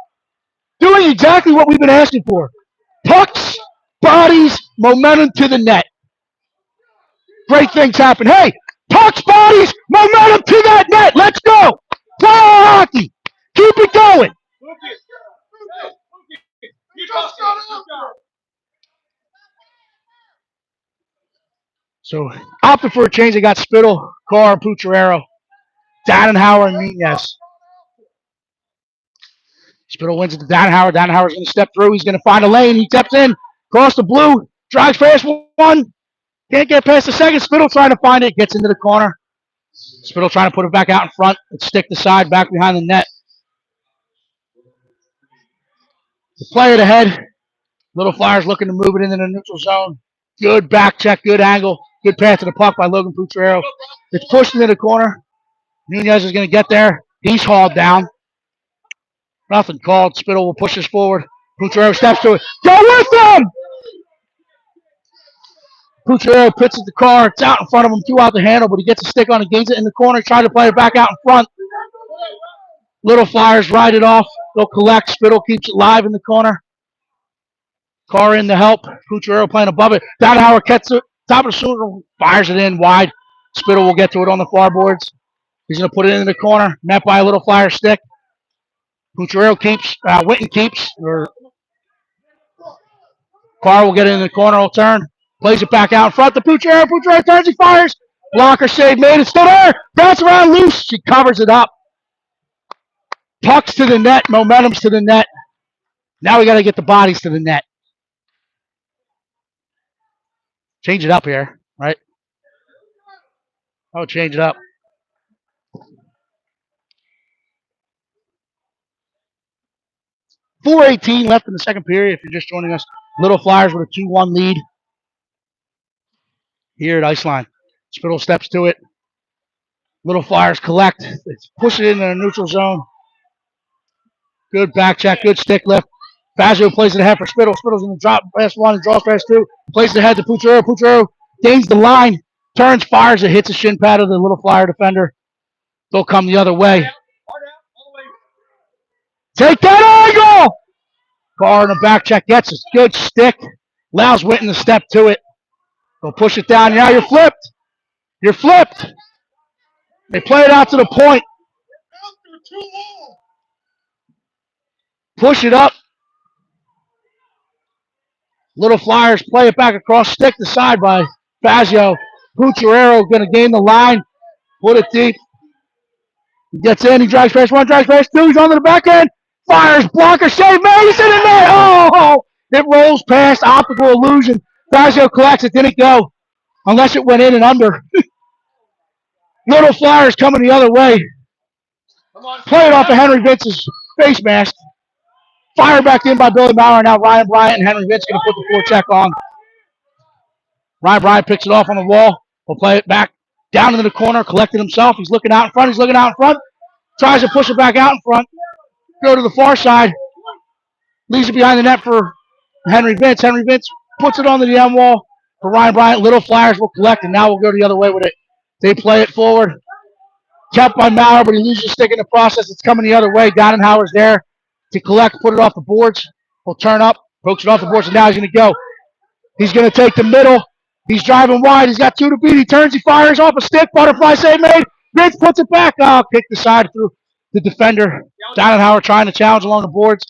Doing exactly what we've been asking for. Pucks, bodies, momentum to the net. Great things happen. Hey, pucks, bodies, momentum to that net. Let's go. Play our hockey. Keep it going. So, opted for a change. They got Spittle, Carr, Pucciarello, Dannenhauer, and Nunez. Spittle wins it to Dannenhauer. Dannenhauer's going to step through. He's going to find a lane. He steps in, across the blue, drives past one. Can't get past the second. Spittle trying to find it. Gets into the corner. Spittle trying to put it back out in front. It's stick the side back behind the net. The play it ahead. Little Flyers looking to move it into the neutral zone. Good back check. Good angle. Good pass to the puck by Logan Pucciarello. It's pushed into the corner. Nunez is going to get there. He's hauled down. Nothing called. Spittle will push this forward. Pucciarello steps to it. Go with him! Pucciarello pits at the car. It's out in front of him. Two out the handle, but he gets a stick on it. Gains it in the corner. Tries to play it back out in front. Little Flyers ride it off. They'll collect. Spittle keeps it live in the corner. Carr in to help. Pucciarello playing above it. Dannenhauer gets it. Top of the shoulder. Fires it in wide. Spittle will get to it on the far boards. He's going to put it in the corner. Met by a Little Flyer stick. Pucciarello keeps. Witten keeps. Carr will get it in the corner. He'll turn. Plays it back out in front to Pucciarello. Pucciarello turns. He fires. Blocker save made. It's still there. Bounce around loose. She covers it up. Pucks to the net, momentum's to the net. Now we got to get the bodies to the net. Change it up here, right? Oh, change it up. .418 left in the second period. If you're just joining us, Little Flyers with a 2-1 lead here at Iceline. Spittle steps to it. Little Flyers collect. They push it into the neutral zone. Good back check, good stick lift. Fazio plays it ahead for Spittle. Spittle's going to drop pass one and draws pass two. Plays it ahead to Pucciaro. Pucciaro gains the line, turns, fires. It hits the shin pad of the Little Flyer defender. They'll come the other way. Take that angle! Carr in the back check gets a good stick. Allows Winton to step to it. They'll push it down. Now you're flipped. You're flipped. They play it out to the point. Push it up. Little Flyers play it back across, stick to side by Fazio. Pucciaro going to gain the line. Put it deep. He gets in. He drives past one, drives past two. He's on to the back end. Fires, blocker, save, man. He's in the net. Oh! It rolls past. Optical illusion. Fazio collects it. Didn't go. Unless it went in and under. Little Flyers coming the other way. Play it off of Henry Vince's face mask. Fired back in by Billy Maurer. Now Ryan Bryant and Henry Vince going to put the forecheck on. Ryan Bryant picks it off on the wall. We'll play it back down into the corner. Collected himself. He's looking out in front. He's looking out in front. Tries to push it back out in front. Go to the far side. Leaves it behind the net for Henry Vince. Henry Vince puts it on the end wall for Ryan Bryant. Little Flyers will collect, and now we'll go the other way with it. They play it forward. Kept by Maurer, but he loses the stick in the process. It's coming the other way. Donnenhauer's there to collect, put it off the boards. He'll turn up, pokes it off the boards, and now he's going to go. He's going to take the middle. He's driving wide. He's got two to beat. He turns. He fires off a stick. Butterfly save made. Vince puts it back. Oh, kicked aside through the defender. Donnenhauer trying to challenge along the boards.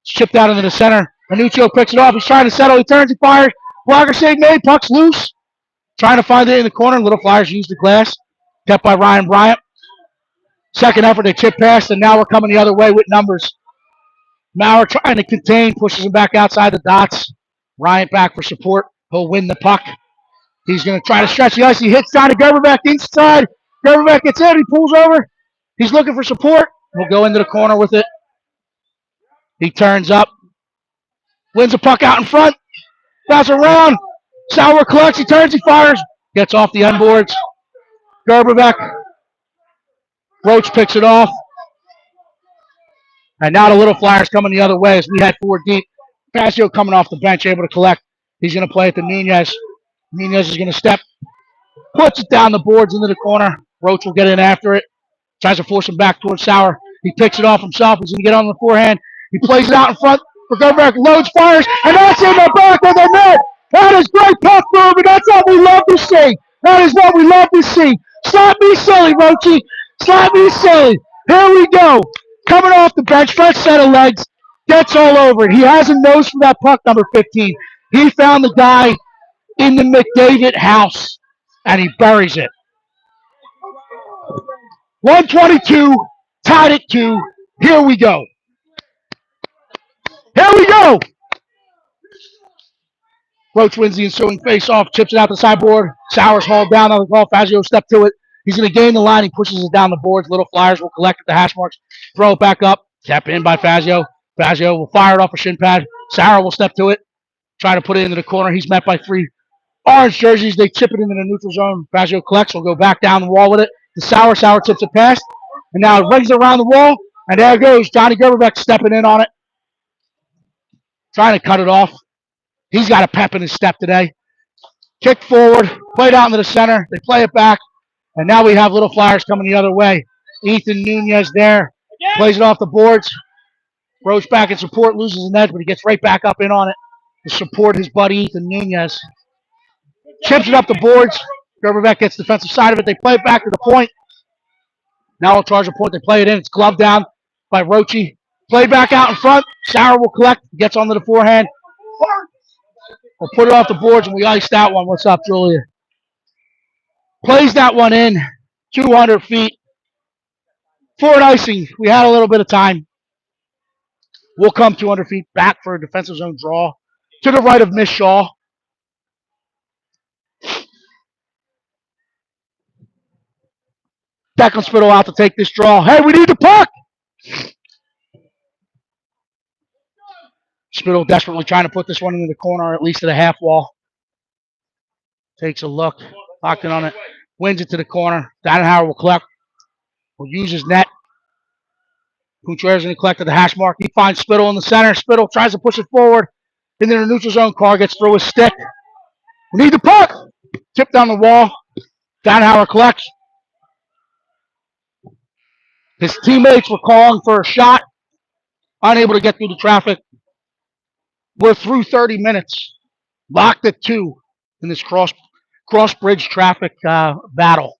Chipped out into the center. Manuccio picks it off. He's trying to settle. He turns. He fires. Blocker save made. Puck's loose. Trying to find it in the corner. Little Flyers use the glass. Kept by Ryan Bryant. Second effort. They chip past, and now we're coming the other way with numbers. Maurer trying to contain. Pushes him back outside the dots. Bryant back for support. He'll win the puck. He's going to try to stretch the ice. He hits down to Gerberbeck inside. Gerberbeck gets in. He pulls over. He's looking for support. We'll go into the corner with it. He turns up. Wins the puck out in front. Bounce around. Sauer collects. He turns. He fires. Gets off the end boards. Gerberbeck. Roach picks it off. And now the Little Flyers coming the other way as we head forward deep. Fazio coming off the bench, able to collect. He's going to play it to Nunez. Nunez is going to step, puts it down the boards into the corner. Roach will get in after it. Tries to force him back towards Sauer. He picks it off himself. He's going to get on the forehand. He plays it out in front for Gerberbeck. Loads, fires, and that's in the back of the net. That is great puck movement. That's what we love to see. That is what we love to see. Slap me silly, Roachy. Slap me silly. Here we go. Coming off the bench, fresh set of legs. Gets all over it. He has a nose for that puck, number 15. He found the guy in the McDavid house, and he buries it. 122, tied at 2. Here we go. Here we go. Roach wins the ensuing face-off, chips it out the sideboard. Sauer's hauled down on the ball. Fazio step to it. He's going to gain the line. He pushes it down the boards. Little Flyers will collect at the hash marks. Throw it back up. Tap in by Fazio. Fazio will fire it off a shin pad. Sauer will step to it. Try to put it into the corner. He's met by 3 orange jerseys. They chip it into the neutral zone. Fazio collects. Will go back down the wall with it. To Sauer. Sauer tips it past. And now it rings around the wall. And there goes Johnny Gerberbeck stepping in on it. Trying to cut it off. He's got a pep in his step today. Kick forward. Played out into the center. They play it back. And now we have Little Flyers coming the other way. Ethan Nunez there. Plays it off the boards. Roach back in support. Loses the net, but he gets right back up in on it to support his buddy Ethan Nunez. Chips it up the boards. Gerberbeck gets defensive side of it. They play it back to the point. Now they'll charge the point. They play it in. It's gloved down by Roachy. Play back out in front. Sauer will collect. Gets onto the forehand. We'll put it off the boards, and we iced that one. What's up, Julia? Plays that one in. 200 feet. For an icing, we had a little bit of time. We'll come 200 feet back for a defensive zone draw to the right of Miss Shaw. Declan Spittle out to take this draw. Hey, we need the puck! Spittle desperately trying to put this one into the corner, or at least to the half wall. Takes a look, locked in on it, wins it to the corner. Danenhauer will collect, will use his net. Contreras going to collect at the hash mark. He finds Spittle in the center. Spittle tries to push it forward. Into the neutral zone. Carr gets through his stick. We need the puck. Tip down the wall. Danenhauer collects. His teammates were calling for a shot. Unable to get through the traffic. We're through 30 minutes. Locked at 2 in this cross bridge traffic battle.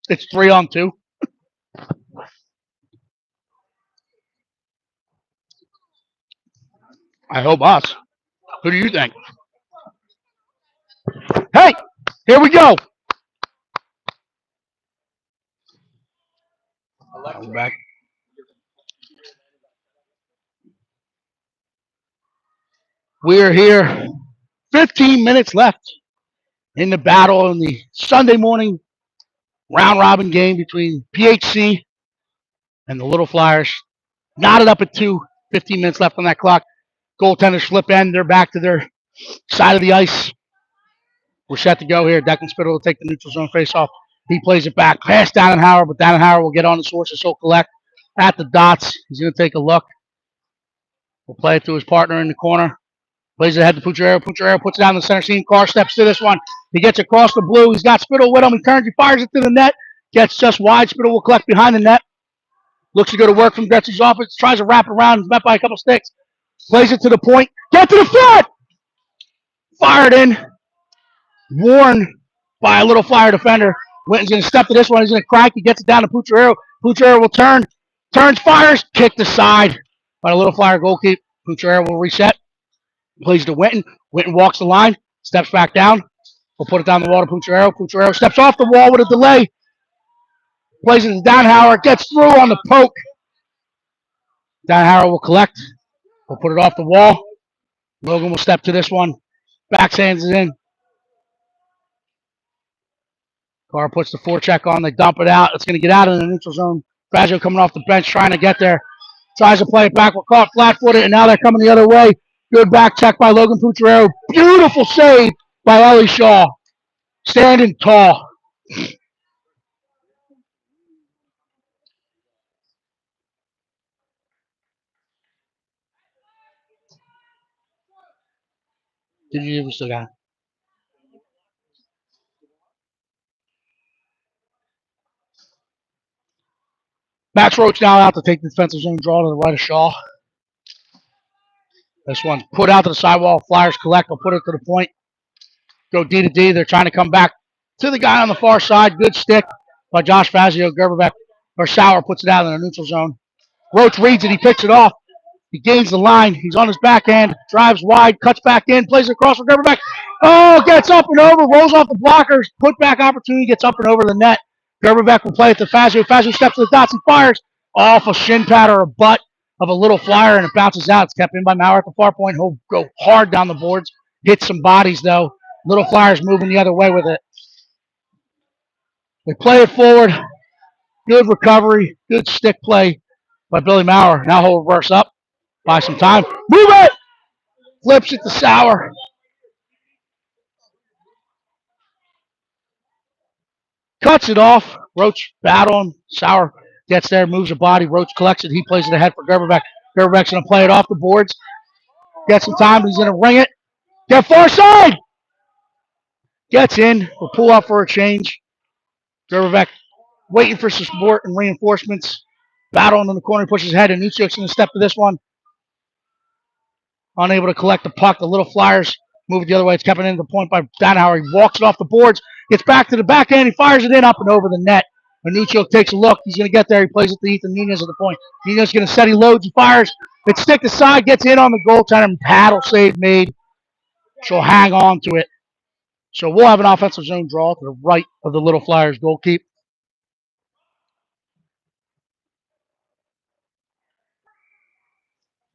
It's 3-on-2. I hope us. Who do you think? Hey, here we go. We're back. We're here. 15 minutes left in the battle in the Sunday morning round robin game between PHC and the Little Flyers. Knotted up at 2. 15 minutes left on that clock. Goaltenders flip end. They're back to their side of the ice. We're set to go here. Declan Spittle will take the neutral zone face-off. He plays it back. Pass Danenhauer, but Danenhauer will get on the sources. He'll collect at the dots. He's going to take a look. We'll play it to his partner in the corner. Plays it ahead to Pucciarello. Pucciarello puts it down in the center seam. Carr steps to this one. He gets across the blue. He's got Spittle with him. He turns. He fires it to the net. Gets just wide. Spittle will collect behind the net. Looks to go to work from Gretzky's offense. Tries to wrap it around. He's met by a couple sticks. Plays it to the point. Get to the front! Fired in. Warned by a Little Flyer defender. Winton's going to step to this one. He's going to crack. He gets it down to Pucciarello. Pucciarello will turn. Turns, fires. Kicked aside by the Little Flyer goalkeeper. Pucciarello will reset. Plays to Winton. Winton walks the line. Steps back down. We'll put it down the wall to Pucciarello. Pucciarello steps off the wall with a delay. Plays it to Danenhauer. Gets through on the poke. Danenhauer will collect. We'll put it off the wall. Logan will step to this one. Backhands it in. Carr puts the forecheck on. They dump it out. It's going to get out of the neutral zone. Fazio coming off the bench trying to get there. Tries to play it back. We're caught flat-footed, and now they're coming the other way. Good back check by Logan Pucciarello. Beautiful save by Ellie Shaw. Standing tall. Did you still got it? Max Roach now out to take the defensive zone draw to the right of Shaw. This one's put out to the sidewall. Flyers collect. They'll put it to the point. Go D to D. They're trying to come back to the guy on the far side. Good stick by Josh Fazio. Gerberbeck or Sauer puts it out in the neutral zone. Roach reads it. He picks it off. He gains the line. He's on his backhand. Drives wide. Cuts back in. Plays it across for Gerberbeck. Oh, gets up and over. Rolls off the blockers. Put back opportunity. Gets up and over the net. Gerberbeck will play it to Fazio. Fazio steps to the dots and fires off a shin pad or a butt of a Little Flyer, and it bounces out. It's kept in by Maurer at the far point. He'll go hard down the boards. Hit some bodies, though. Little Flyers moving the other way with it. They play it forward. Good recovery. Good stick play by Billy Maurer. Now he'll reverse up. Buy some time. Move it! Flips it to Sauer. Cuts it off. Roach battling. Sauer gets there, moves the body. Roach collects it. He plays it ahead for Gerberbeck. Gerberbeck's going to play it off the boards. Gets some time. He's going to ring it. Get far side. Gets in. We'll pull up for a change. Gerberbeck waiting for support and reinforcements. Battling in the corner. Pushes ahead. And Nucciok's going to step to this one. Unable to collect the puck. The Little Flyers move it the other way. It's kept into the point by Danhauer. He walks it off the boards. Gets back to the backhand. He fires it in up and over the net. Nucciok takes a look. He's going to get there. He plays it to Ethan Nunez at the point. Nunez going to set. He loads. He fires. It stick to side. Gets in on the goaltender. Paddle save made. She'll hang on to it. So we'll have an offensive zone draw to the right of the Little Flyers goalkeeper.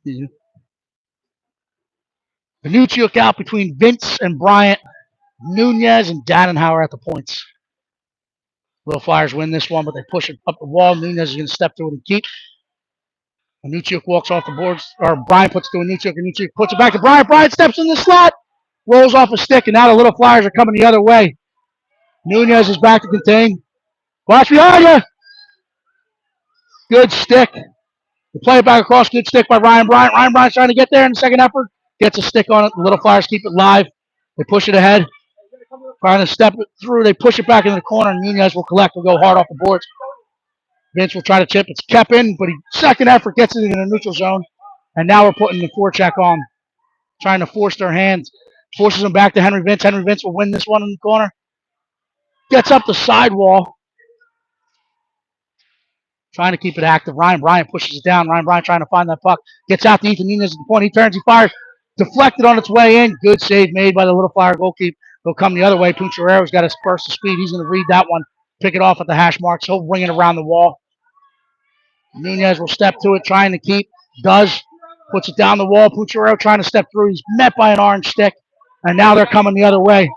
Yeah. Nucciok out between Vince and Bryant. Nunez and Danenhauer at the points. Little Flyers win this one, but they push it up the wall. Nunez is going to step to it and keep. Nucciok walks off the boards, or Bryant puts it to Nucciok, and Nucciok puts it back to Bryant. Bryant steps in the slot, rolls off a stick, and now the Little Flyers are coming the other way. Nunez is back to contain. Watch behind you. Good stick. They play it back across. Good stick by Ryan Bryant. Ryan Bryant's trying to get there in the second effort. Gets a stick on it. The Little Flyers keep it live. They push it ahead. Trying to step it through. They push it back into the corner, and Nunez will collect. Will go hard off the boards. Vince will try to chip. It's kept in, but second effort gets it in the neutral zone. And now we're putting the forecheck on. Trying to force their hands. Forces them back to Henry Vince. Henry Vince will win this one in the corner. Gets up the sidewall. Trying to keep it active. Ryan Bryant pushes it down. Ryan Bryant trying to find that puck. Gets out to Ethan Nunez at the point. He turns. He fires. Deflected on its way in. Good save made by the Little Flyer goalkeeper. They'll come the other way. Pucherero's got his burst of speed. He's going to read that one. Pick it off at the hash marks. He'll bring it around the wall. Nunez will step to it, trying to keep. Does. Puts it down the wall. Pucherero trying to step through. He's met by an orange stick. And now they're coming the other way.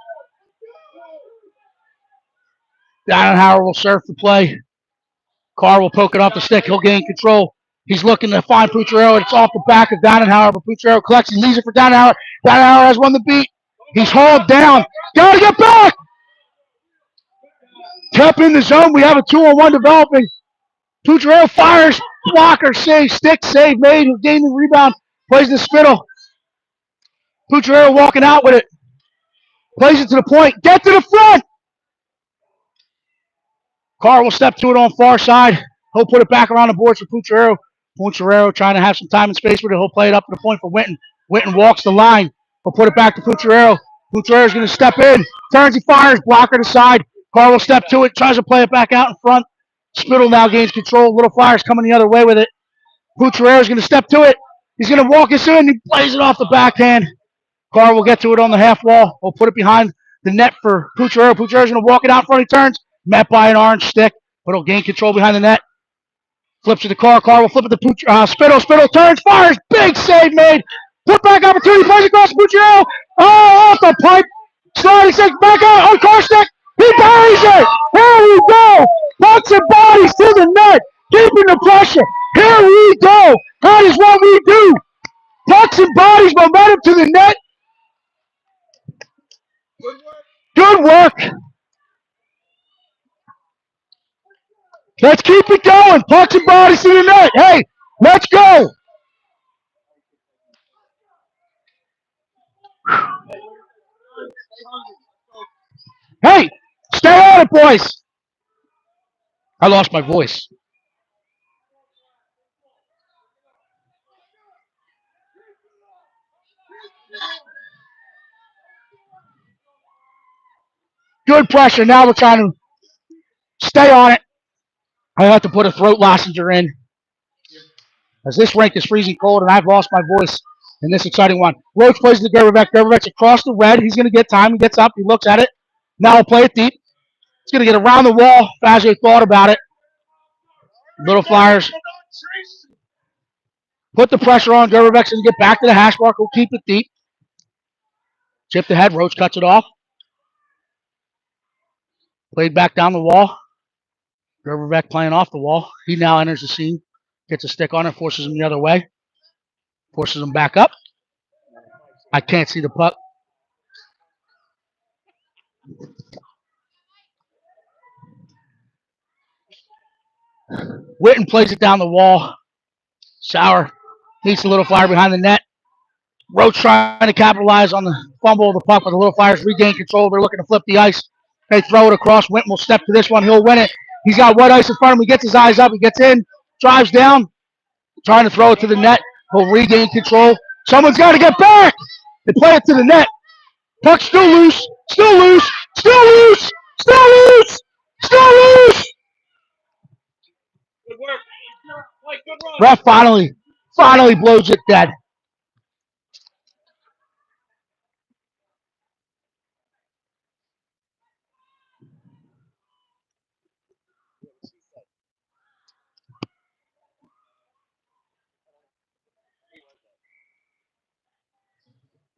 Danenhauer will surf the play. Carr will poke it off the stick. He'll gain control. He's looking to find Pucherero. It's off the back of Danenhauer, but Pucherero collects. He leaves it for Danenhauer. Danenhauer has won the beat. He's hauled down. Got to get back. Kept in the zone. We have a 2-on-1 developing. Pucherero fires. Blocker save. Stick save made. He'll gain the rebound. Plays the spittle. Pucherero walking out with it. Plays it to the point. Get to the front. Carr will step to it on far side. He'll put it back around the boards for Pucherero. Pucherero trying to have some time and space with it. He'll play it up to the point for Winton. Winton walks the line. He'll put it back to Pucherero. Pucherero's going to step in. Turns, he fires. Blocker to side. Carr will step to it. Tries to play it back out in front. Spittle now gains control. Little Flyers coming the other way with it. Pucherero's going to step to it. He's going to walk us in. He plays it off the backhand. Carr will get to it on the half wall. We'll put it behind the net for Pucherero. Pucherero's going to walk it out in front. He turns. Met by an orange stick, but he'll gain control behind the net. Flips it to Carr. Carr will flip it to Spittle. Spittle turns, fires. Big save made. Put back opportunity. Plays across to Pucherero. Oh, off the pipe. Sliding stick back out on Carr stick. He buries it. Here we go. Pucks and bodies to the net. Keeping the pressure. Here we go. That is what we do. Pucks and bodies, momentum to the net. Good work. Let's keep it going. Pucks and bodies to the net. Hey, let's go. Hey, stay on it, boys. I lost my voice. Good pressure. Now we're trying to stay on it. I have to put a throat lounger in, as this rink is freezing cold and I've lost my voice in this exciting one. Roach plays to Gerberbeck. Gerberbeck's across the red. He's going to get time. He gets up. He looks at it. Now he'll play it deep. He's going to get around the wall. Fazio thought about it. Little Flyers put the pressure on. Gerberbeck's going to get back to the hash mark. He'll keep it deep. Chipped ahead. Roach cuts it off. Played back down the wall. Gerberbeck playing off the wall. He now enters the scene. Gets a stick on it. Forces him the other way. Forces him back up. I can't see the puck. Witten plays it down the wall. Sauer meets the Little Flyer behind the net. Roach trying to capitalize on the fumble of the puck, but the Little Flyers regain control. They're looking to flip the ice. They throw it across. Witten will step to this one. He'll win it. He's got wet ice in front of him. He gets his eyes up. He gets in, drives down, trying to throw it to the net. He'll regain control. Someone's got to get back. They play it to the net. Puck still loose. Still loose. Still loose. Still loose. Still loose. Good work. Mike, good run. Ref finally blows it dead.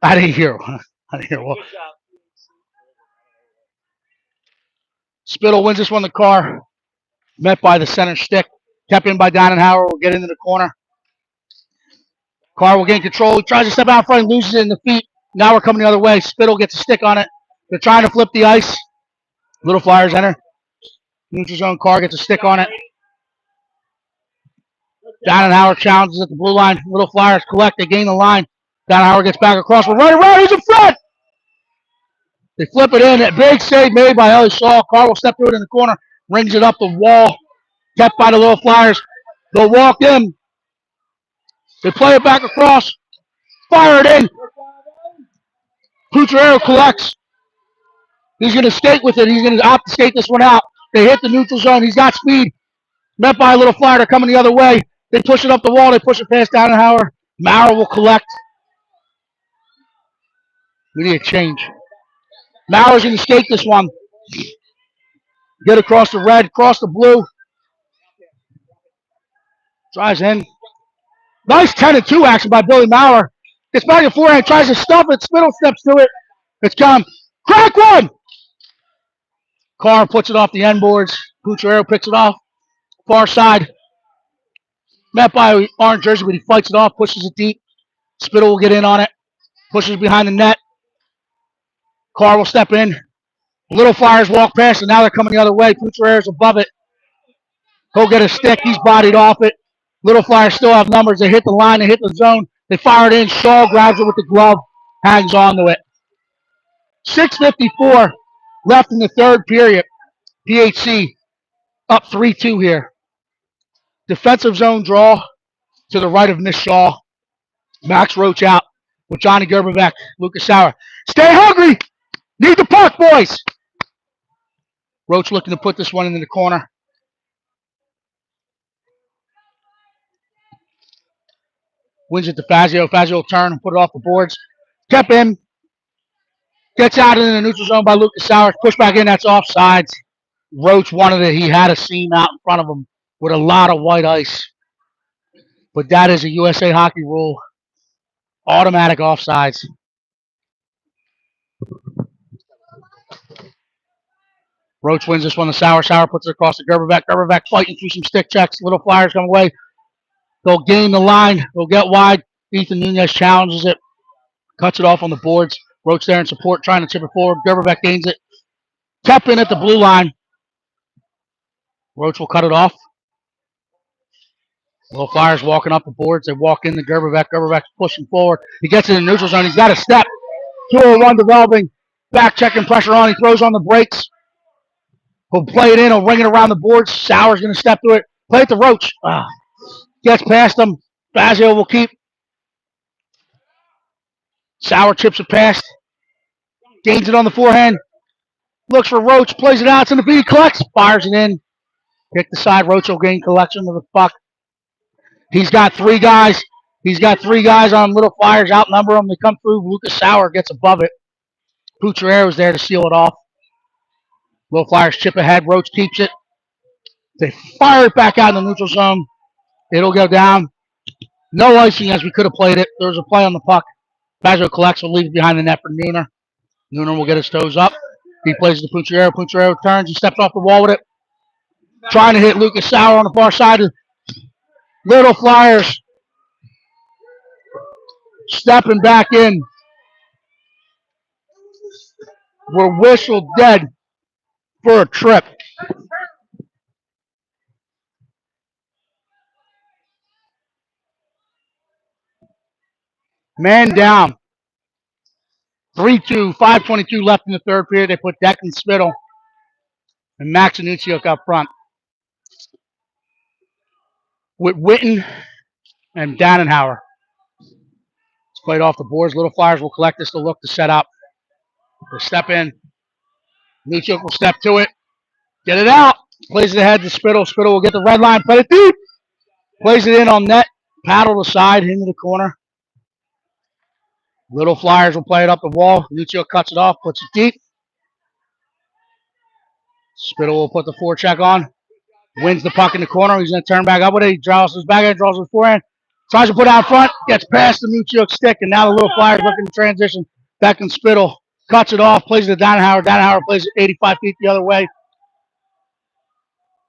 I didn't hear. I didn't hear. Well, Good job. Spittle wins this one the car. Met by the center stick. Kept in by Donenhauer. Will get into the corner. Carr will gain control. He tries to step out in front and loses it in the feet. Now we're coming the other way. Spittle gets a stick on it. They're trying to flip the ice. Little Flyers enter. Neutral zone. Carr gets a stick on it. Donenhauer challenges at the blue line. Little Flyers collect. They gain the line. Donenhauer gets back across. We're running around. He's in front. They flip it in. A big save made by Ellie Shaw. Carr will step through it in the corner. Rings it up the wall. Kept by the Little Flyers. They'll walk in. They play it back across. Fire it in. Cucharero collects. He's going to skate with it. He's going to opt to skate this one out. They hit the neutral zone. He's got speed. Met by a Little Flyer. They're coming the other way. They push it up the wall. They push it past Donenhauer. Maurer will collect. We need a change. Maurer's going to skate this one. Get across the red, across the blue. Drives in. Nice 10-2 action by Billy Maurer. Gets back and forehand, tries to stuff it. Spittle steps to it. It's come. Crack one! Carr puts it off the end boards. Cucharero picks it off. Far side. Met by orange jersey, but he fights it off, pushes it deep. Spittle will get in on it. Pushes behind the net. Carr will step in. Little Flyers walk past, and now they're coming the other way. Cucharero's above it. He'll get a stick. He's bodied off it. Little Flyers still have numbers. They hit the line. They hit the zone. They fire it in. Shaw grabs it with the glove. Hangs on to it. 6:54 left in the third period. PHC up 3-2 here. Defensive zone draw to the right of Miss Shaw. Max Roach out with Johnny Gerbevec. Lucas Sauer. Stay hungry. Need the puck, boys. Roach looking to put this one into the corner. Wins it to Fazio. Fazio will turn and put it off the boards. Kept in. Gets out in the neutral zone by Lucas Sauer. Push back in. That's offsides. Roach wanted it. He had a seam out in front of him with a lot of white ice. But that is a USA hockey rule. Automatic offsides. Roach wins this one to Sauer. Sauer puts it across to Gerbevec. Gerbevec fighting through some stick checks. Little Flyers come away. They'll gain the line. They'll get wide. Ethan Nunez challenges it. Cuts it off on the boards. Roach there in support, trying to chip it forward. Gerbevec gains it. Kept in at the blue line. Roach will cut it off. Little Flyers walking up the boards. They walk in to Gerbevec. Gerbevec's pushing forward. He gets in the neutral zone. He's got a step. 2-1 developing. Back checking pressure on. He throws on the brakes. He'll play it in. He'll ring it around the boards. Sauer's going to step to it. Play it to Roach. Gets past him. Fazio will keep. Sauer chips it past. Gains it on the forehand. Looks for Roach. Plays it out. It's in the B. Collects. Fires it in. Kick the side. Roach will gain collection of the puck. He's got three guys. He's got three guys on Little Flyers. Outnumber them. They come through. Lucas Sauer gets above it. Cucharero's there to seal it off. Little Flyers chip ahead. Roach keeps it. They fire it back out in the neutral zone. It'll go down. No icing as we could have played it. There was a play on the puck. Fazio collects. Will leave it behind the net for Nooner. Nooner will get his toes up. He plays to Cucharero. Cucharero turns. He steps off the wall with it. Trying to hit Lucas Sauer on the far side. Little Flyers stepping back in. We're whistled dead for a trip. Man down. 3-2, 5:22 left in the third period. They put Declan Spittle and Max Anunciuk up front with Witten and Dannenhauer. It's played off the boards. Little Flyers will collect this to look to set up. They'll step in. Anunciuk will step to it. Get it out. Plays it ahead to Spittle. Spittle will get the red line. Play it deep. Plays it in on net. Paddle aside into the corner. Little Flyers will play it up the wall. Anunciuk cuts it off. Puts it deep. Spittle will put the forecheck on. Wins the puck in the corner. He's going to turn back up with it. He draws his backhand, draws his forehand. Tries to put out front. Gets past the Anunciuk stick. And now the Little Flyers looking to transition. Back in Spittle. Cuts it off. Plays it to Dannenhauer. Dannenhauer plays it 85 feet the other way.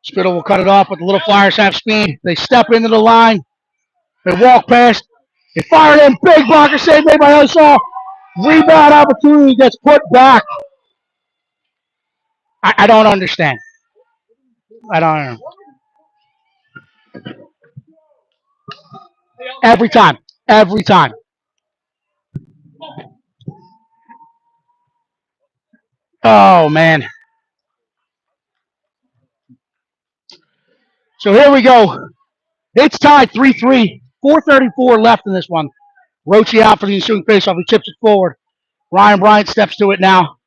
Spittle will cut it off, but the Little Flyers have speed. They step into the line. They walk past. They fire in. Big blocker save made by Ellishaw. Rebound opportunity gets put back. I don't understand. I don't know. Every time. Every time. Oh, man. So here we go. It's tied 3-3. 4:34 left in this one. Roche out for the ensuing faceoff. He chips it forward. Ryan Bryant steps to it now.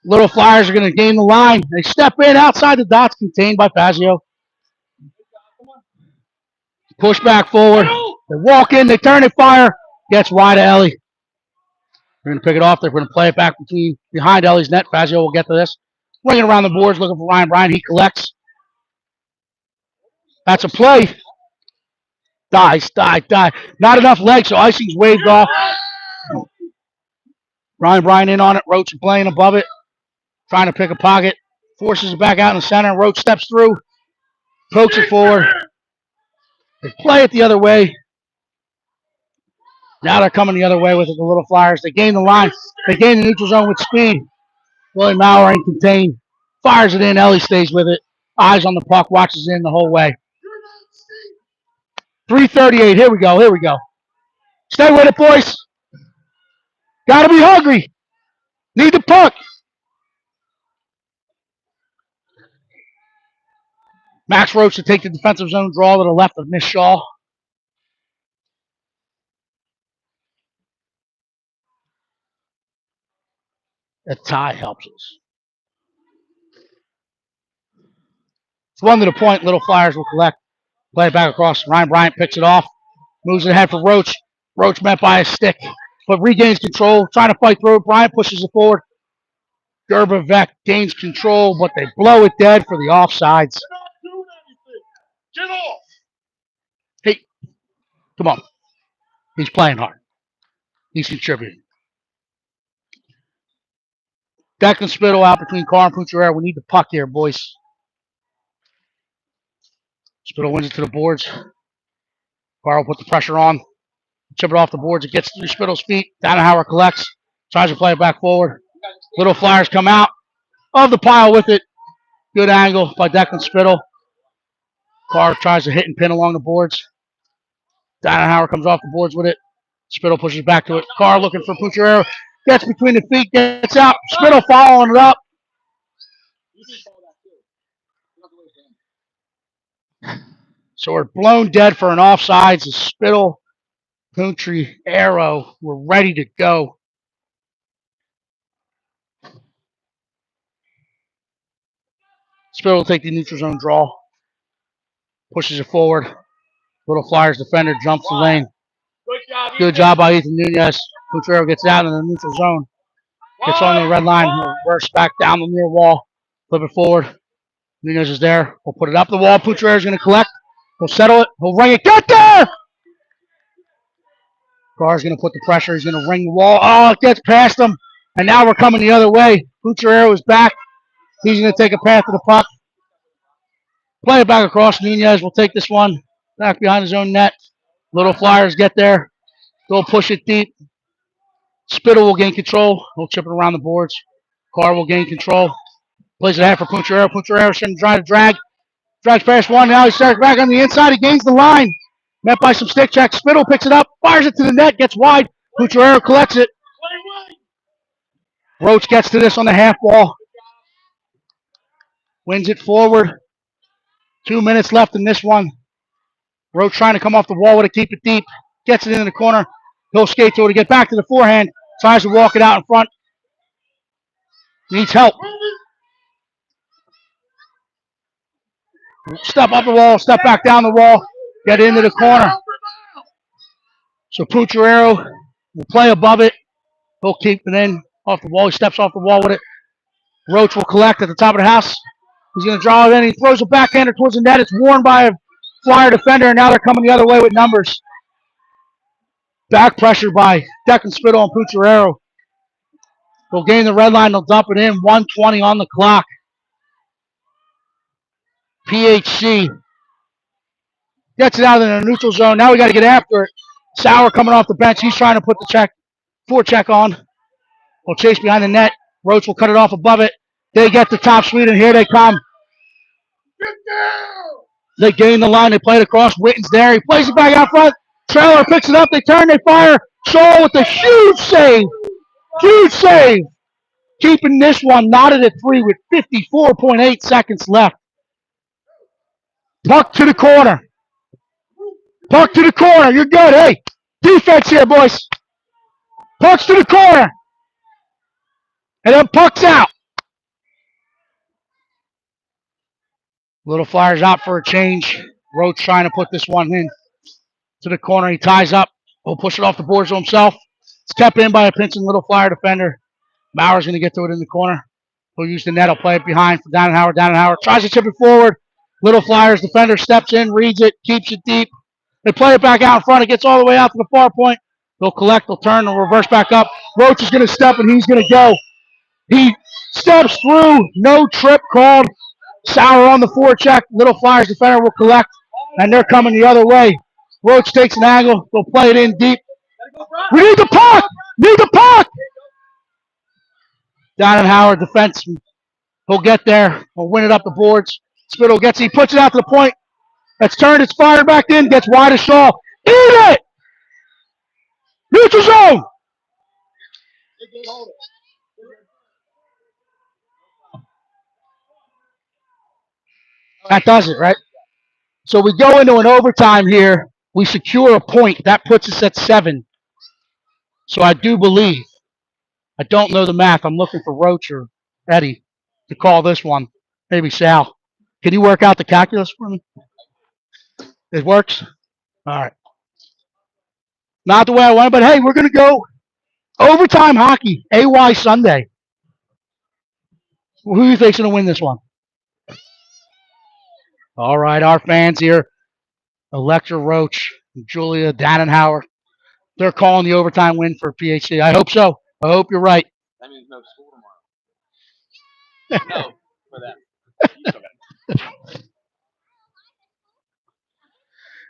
Little Flyers are going to gain the line. They step in outside the dots, contained by Fazio. Push back forward. They walk in. They turn it, fire. Gets wide to Ellie. They're going to pick it off. They're going to play it back behind Ellie's net. Fazio will get to this. Swinging around the boards, looking for Ryan Bryant. He collects. That's a play. Dies. Not enough legs, so icing's waved off. Ryan Bryant in on it. Roach playing above it. Trying to pick a pocket. Forces it back out in the center. Roach steps through. Pokes it forward. They play it the other way. Now they're coming the other way with it, the Little Flyers. They gain the line. They gain the neutral zone with speed. William Maurer ain't contained. Fires it in. Ellie stays with it. Eyes on the puck. Watches it in the whole way. 3:38. Here we go. Stay with it, boys. Gotta be hungry. Need the puck. Max Roach to take the defensive zone draw to the left of Miss Shaw. A tie helps us. It's one to the point. Little Flyers will collect. Play it back across. Ryan Bryant picks it off. Moves it ahead for Roach. Roach met by a stick, but regains control. Trying to fight through it. Bryant pushes it forward. Gerbevec gains control, but they blow it dead for the offsides. Get off! Hey, come on. He's playing hard. He's contributing. Declan Spittle out between Carr and Pucciarella. We need the puck here, boys. Spittle wins it to the boards. Carr will put the pressure on. Chip it off the boards. It gets through Spittle's feet. Dannenhauer collects. Tries to play it back forward. Little Flyers come out of the pile with it. Good angle by Declan Spittle. Carr tries to hit and pin along the boards. Dannenhauer comes off the boards with it. Spittle pushes back to it. Carr looking for Pucciarella. Gets between the feet. Gets out. Spittle following it up. So we're blown dead for an offsides. The Spittle, Country, Arrow. We're ready to go. Spittle will take the neutral zone draw. Pushes it forward. Little Flyers defender jumps the lane. Good job by Ethan Nunez. Pucciarella gets out in the neutral zone. Gets on the red line. He'll reverse back down the near wall. Flip it forward. Nunez is there. We'll put it up the wall. Pucciarella's going to collect. He'll settle it. He'll ring it. Get there! Carr's going to put the pressure. He's going to ring the wall. Oh, it gets past him. And now we're coming the other way. Pucciarella is back. He's going to take a path to the puck. Play it back across. Nunez will take this one back behind his own net. Little Flyers get there. They'll push it deep. Spittle will gain control. He'll chip it around the boards. Carr will gain control. Plays it ahead for Pucciarella. Pucciarella trying to drag. Drags past one. Now he starts back on the inside. He gains the line. Met by some stick checks. Spittle picks it up, fires it to the net, gets wide. Cucharero collects it. Roach gets to this on the half ball. Wins it forward. 2 minutes left in this one. Roach trying to come off the wall with it, keep it deep. Gets it into the corner. He'll skate to it to get back to the forehand. Tries to walk it out in front. Needs help. Step up the wall, step back down the wall, get into the corner. So Pucharero will play above it. He'll keep it in off the wall. He steps off the wall with it. Roach will collect at the top of the house. He's going to draw it in. He throws a backhander towards the net. It's worn by a Flyer defender, and now they're coming the other way with numbers. Back pressure by Declan Spittle and Pucharero. They'll gain the red line. They'll dump it in. 1:20 on the clock. PHC gets it out of the neutral zone. Now we got to get after it. Sauer coming off the bench. He's trying to put the forecheck on. Will chase behind the net. Roach will cut it off above it. They get the top speed, and here they come. They gain the line. They play it across. Witten's there. He plays it back out front. Trailer picks it up. They turn. They fire. Shaw with a huge save. Huge save. Keeping this one knotted at 3 with 54.8 seconds left. Puck to the corner. Puck to the corner. You're good. Hey, defense here, boys. Puck's to the corner. And then puck's out. Little Flyers out for a change. Roach trying to put this one in to the corner. He ties up. He'll push it off the boards to himself. It's kept in by a pinching Little Flyer defender. Mauer's going to get to it in the corner. He'll use the net. He'll play it behind for Dannenhauer. Dannenhauer tries to chip it forward. Little Flyers defender steps in, reads it, keeps it deep. They play it back out in front. It gets all the way out to the far point. They'll collect. They'll turn. They'll reverse back up. Roach is going to step, and he's going to go. He steps through. No trip called. Sauer on the forecheck. Little Flyers defender will collect, and they're coming the other way. Roach takes an angle. They'll play it in deep. We need the puck! Need the puck! Dannenhauer, defenseman. He'll get there. He'll win it up the boards. Spittle gets it. He puts it out to the point. It's turned. It's fired back in. Gets wide of Shaw. Eat it! Neutral zone! That does it, right? So we go into an overtime here. We secure a point. That puts us at 7. So I do believe. I don't know the math. I'm looking for Roach or Eddie to call this one. Maybe Sal. Can you work out the calculus for me? It works? All right. Not the way I want it, but hey, we're going to go overtime hockey, AY Sunday. Who do you think's going to win this one? All right, our fans here, Electra Roach, Julia Dannenhauer, they're calling the overtime win for PHC. I hope so. I hope you're right. That means no school tomorrow. No, for them.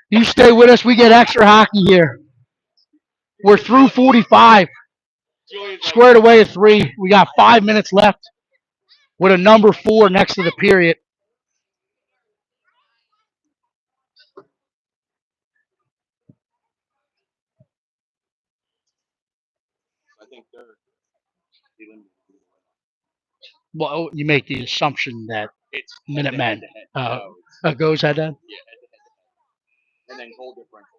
You stay with us. We get extra hockey here. We're through 45. Squared away at 3. We got 5 minutes left with a number 4 next to the period. I think they're eliminated. Well, you make the assumption that It's Minutemen head-to-head. goes head-to-head. Yeah, head-to-head. And then goal differential.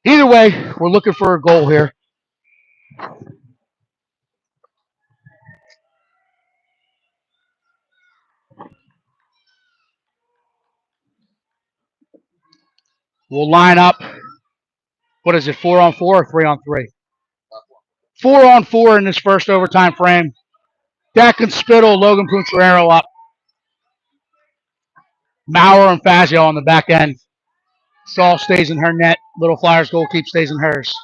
Either way, we're looking for a goal here. We'll line up. What is it, 4-on-4 or 3-on-3? 4-on-4 in this first overtime frame. Declan Spittle, Logan Pucharero up. Mauer and Fazio on the back end. Saul stays in her net. Little Flyers goalkeeper stays in hers.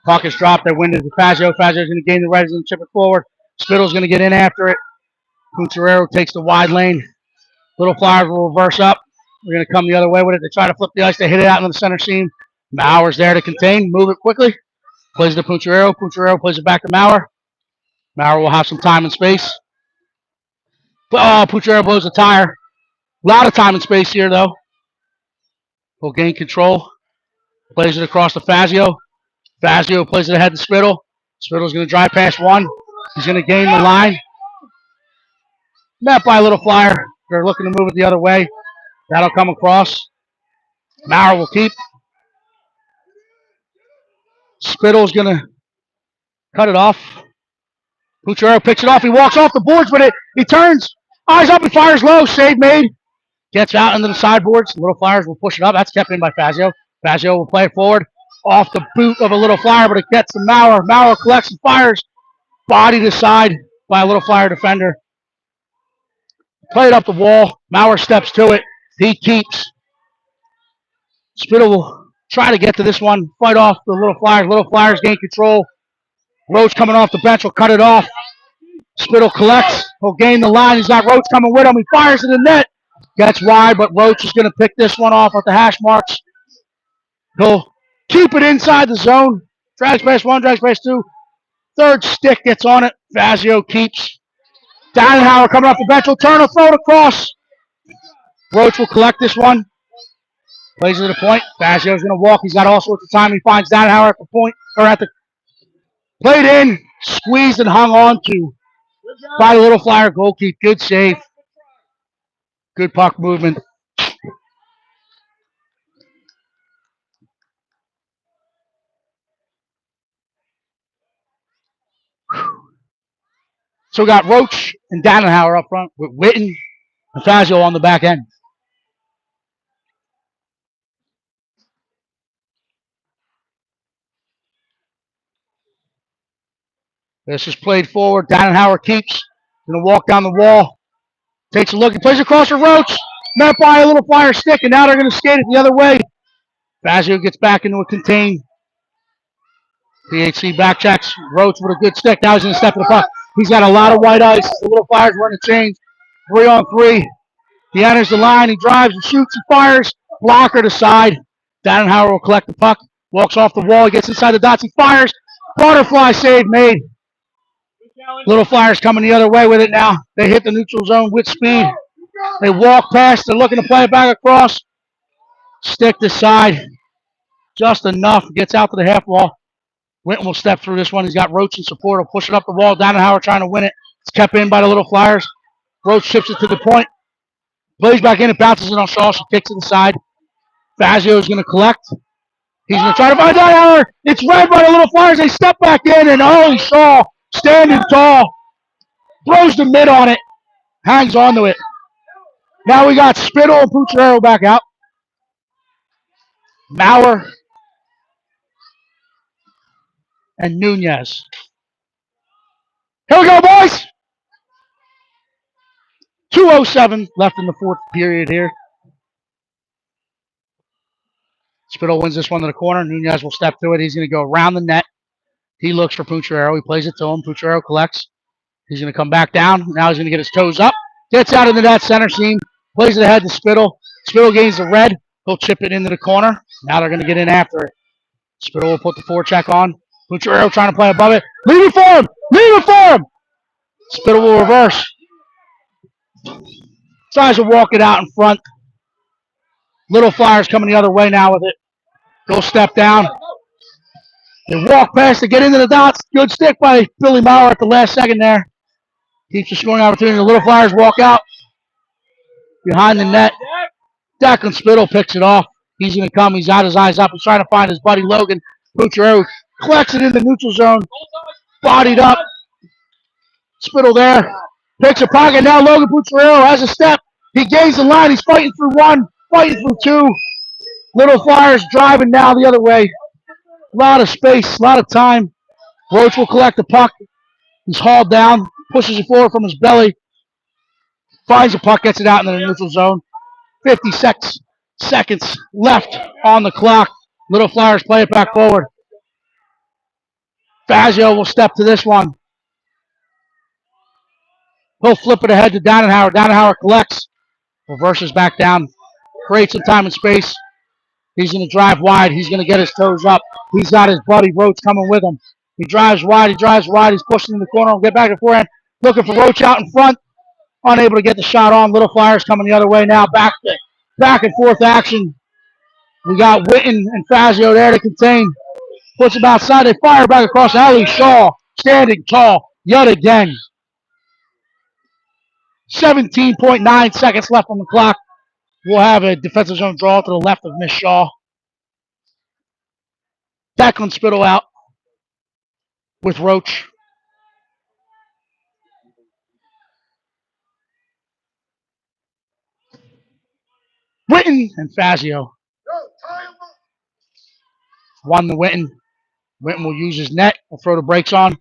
Puck is dropped. They win it to Fazio. Fazio's going to gain the right. He's going to chip it forward. Spittle's going to get in after it. Pucharero takes the wide lane. Little Flyers will reverse up. We're going to come the other way with it. They try to flip the ice. They hit it out into the center seam. Mauer's there to contain. Move it quickly. Plays it to Pucciarello. Pucciarello plays it back to Mauer. Mauer will have some time and space. Oh, Pucciarello blows a tire. A lot of time and space here, though. Will gain control. Plays it across to Fazio. Fazio plays it ahead to Spittle. Spittle's going to drive past one. He's going to gain the line. Met by a little flyer. They're looking to move it the other way. That'll come across. Mauer will keep. Spittle's going to cut it off. Pucciarello picks it off. He walks off the boards with it. He turns. Eyes up and fires low. Save made. Gets out into the sideboards. Little Flyers will push it up. That's kept in by Fazio. Fazio will play it forward. Off the boot of a Little Flyer, but it gets to Mauer. Mauer collects and fires. Body to side by a Little Flyer defender. Play it up the wall. Mauer steps to it. He keeps. Spittle will try to get to this one. Fight off the Little Flyers. Little Flyers gain control. Roach coming off the bench will cut it off. Spittle collects. He'll gain the line. He's got Roach coming with him. He fires in the net. Gets wide, but Roach is going to pick this one off at the hash marks. He'll keep it inside the zone. Drags past one, drags past two. Third stick gets on it. Fazio keeps. Dannenhauer coming off the bench will turn, will throw it across. Roach will collect this one. Plays it to the point. Fazio's going to walk. He's got all sorts of time. He finds Dannenhauer at the point, or at the played in, squeezed and hung on to by the Little Flyer goalkeeper. Good save. Good puck movement. So we got Roach and Dannenhauer up front with Witten and Fazio on the back end. This is played forward. Dannenhauer keeps. Going to walk down the wall. Takes a look and plays across for Roach. Met by a Little Flyer stick, and now they're going to skate it the other way. Fazio gets back into a contain. PHC back checks. Roach with a good stick. Now he's going to step to the puck. He's got a lot of white ice. The Little Flyers running a change. 3-on-3. He enters the line. He drives and shoots and fires. Blocker to side. Dannenhauer will collect the puck. Walks off the wall. He gets inside the dots. He fires. Butterfly save made. Little Flyers coming the other way with it now. They hit the neutral zone with speed. They walk past. They're looking to play it back across. Stick to side. Just enough. Gets out to the half wall. Winton will step through this one. He's got Roach in support. He'll push it up the wall. Dannenhauer trying to win it. It's kept in by the Little Flyers. Roach chips it to the point. Plays back in. It bounces in on Shaw. She kicks it inside. Fazio is going to collect. He's going to try to find Dannenhauer. It's read by the Little Flyers. They step back in, and oh, Shaw standing tall. Throws the mid on it. Hangs on to it. Now we got Spittle and Pucciarello back out. Mauer and Nunez. Here we go, boys. 2:07 left in the fourth period here. Spittle wins this one to the corner. Nunez will step to it. He's going to go around the net. He looks for Pucciarello. He plays it to him. Pucciarello collects. He's going to come back down. Now he's going to get his toes up. Gets out into that center seam. Plays it ahead to Spittle. Spittle gains the red. He'll chip it into the corner. Now they're going to get in after it. Spittle will put the forecheck on. Pucciarello trying to play above it. Leave it for him. Leave it for him. Spittle will reverse. Tries to walk it out in front. Little Flyers coming the other way now with it. Go step down. They walk past to get into the dots. Good stick by Billy Mauer at the last second there. Keeps the scoring opportunity. The Little Flyers walk out behind the net. Declan Spittle picks it off. He's going to come. He's got his eyes up. He's trying to find his buddy Logan. Pucciarello collects it in the neutral zone. Bodied up. Spittle there. Picks a pocket. Now Logan Pucciarello has a step. He gains the line. He's fighting through one. Fighting through two. Little Flyers driving now the other way. A lot of space. A lot of time. Roach will collect the puck. He's hauled down. Pushes it forward from his belly. Finds the puck. Gets it out into the neutral zone. 56 seconds left on the clock. Little Flyers play it back forward. Fazio will step to this one. He'll flip it ahead to Dannenhauer. Dannenhauer collects. Reverses back down create some time and space. He's going to drive wide. He's going to get his toes up. He's got his buddy Roach coming with him. He drives wide. He's pushing in the corner. He'll get back to forehand. Looking for Roach out in front. Unable to get the shot on. Little Flyers coming the other way now. Back and forth action. We got Witten and Fazio there to contain. Puts him outside. They fire back across the alley. Shaw standing tall yet again. 17.9 seconds left on the clock. We'll have a defensive zone draw to the left of Miss Shaw. Declan Spittle out with Roach. Witten and Fazio. One to Witten. Witten will use his net. Will throw the brakes on.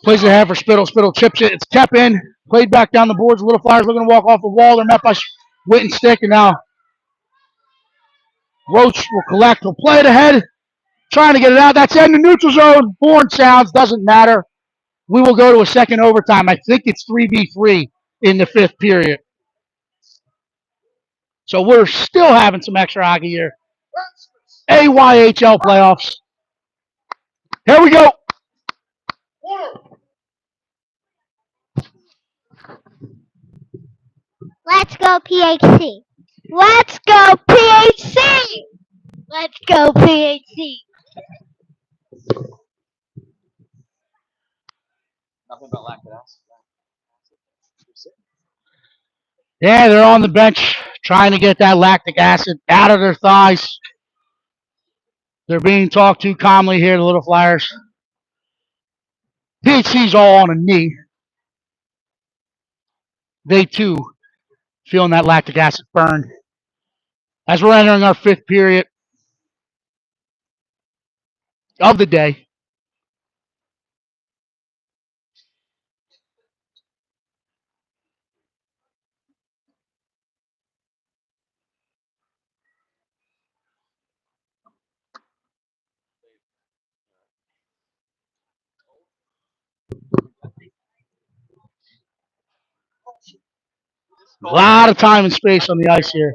Plays it ahead for Spittle. Spittle chips it. It's kept in. Played back down the boards. Little Flyers looking to walk off the wall. They're met by Witten's stick. And now Roach will collect. He'll play it ahead. Trying to get it out. That's in the neutral zone. Horn sounds. Doesn't matter. We will go to a second overtime. I think it's 3v3 in the fifth period. So we're still having some extra hockey here. AYHL playoffs. Here we go. Let's go PHC. Let's go PHC. Let's go PHC. Nothing about lack of acid. Yeah, they're on the bench trying to get that lactic acid out of their thighs. They're being talked to calmly here, the Little Flyers. PHC's all on a knee. They, too, feeling that lactic acid burn. As we're entering our fifth period of the day. A lot of time and space on the ice here.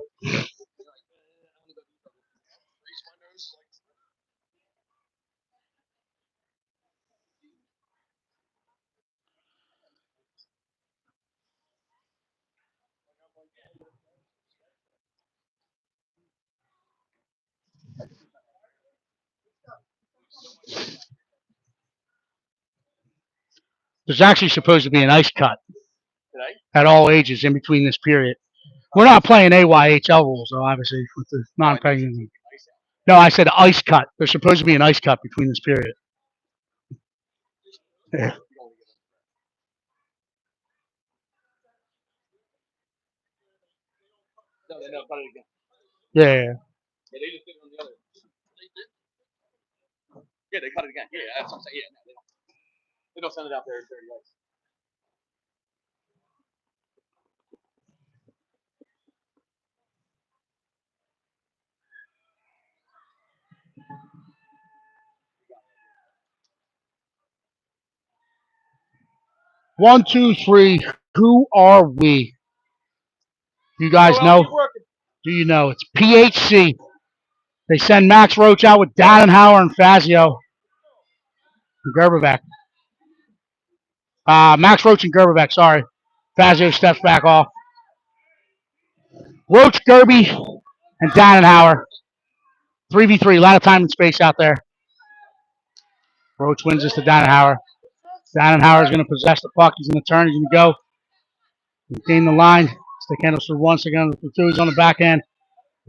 There's actually supposed to be an ice cut at all ages in between this period. We're not playing AYHL rules, though, obviously, with the non-paying. No, I said ice cut. There's supposed to be an ice cut between this period. Yeah. No, cut it again. Yeah. Yeah, they just did it on the other. Yeah, they cut it again. Yeah, that's what I'm saying. Yeah, no, they don't send it out there 30 yards. One, two, three. Who are we? You guys know? Do you know? It's PHC. They send Max Roach out with Dannenhauer and Fazio. And Gerberbeck. Max Roach and Gerberbeck, sorry. Fazio steps back off. Roach, Gerby, and Dannenhauer. 3v3. A lot of time and space out there. Roach wins this to Dannenhauer. Dannenhauer is going to possess the puck. He's going to turn. He's going to go. Gain the line. Stick handles for one. Stick handles for two. He's on the backhand.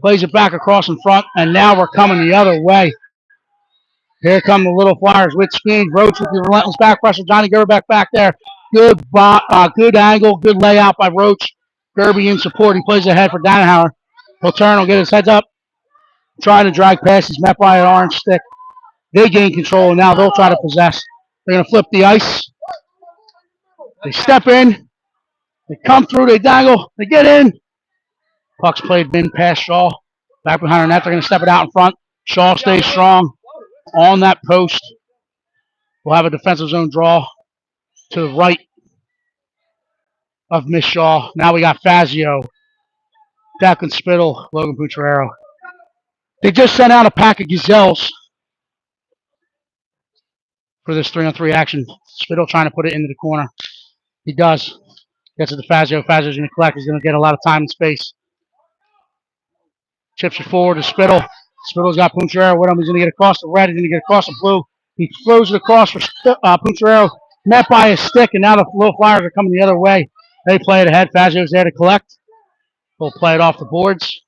Plays it back across in front. And now we're coming the other way. Here come the Little Flyers with speed. Roach with the relentless back pressure. Johnny Gerberbeck back there. Good angle. Good layout by Roach. Gerby in support. He plays ahead for Dannenhauer. He'll turn. He'll get his heads up. Trying to drag past. He's met by an orange stick. They gain control, and now they'll try to possess. They're going to flip the ice. They step in. They come through. They dangle. They get in. Puck's played in past Shaw. Back behind our net. They're going to step it out in front. Shaw stays strong on that post. We'll have a defensive zone draw to the right of Miss Shaw. Now we got Fazio Declan Spittle, Logan Pucciarello. They just sent out a pack of gazelles for this 3-on-3 action. Spittle trying to put it into the corner. He does. Gets it to Fazio. Fazio's going to collect. He's going to get a lot of time and space. Chips it forward to Spittle. Spittle's got Pucciarello with him. He's going to get across the red. He's going to get across the blue. He throws it across for Pucciarello. Met by his stick, and now the little Flyers are coming the other way. They play it ahead. Fazio's there to collect. He'll play it off the boards.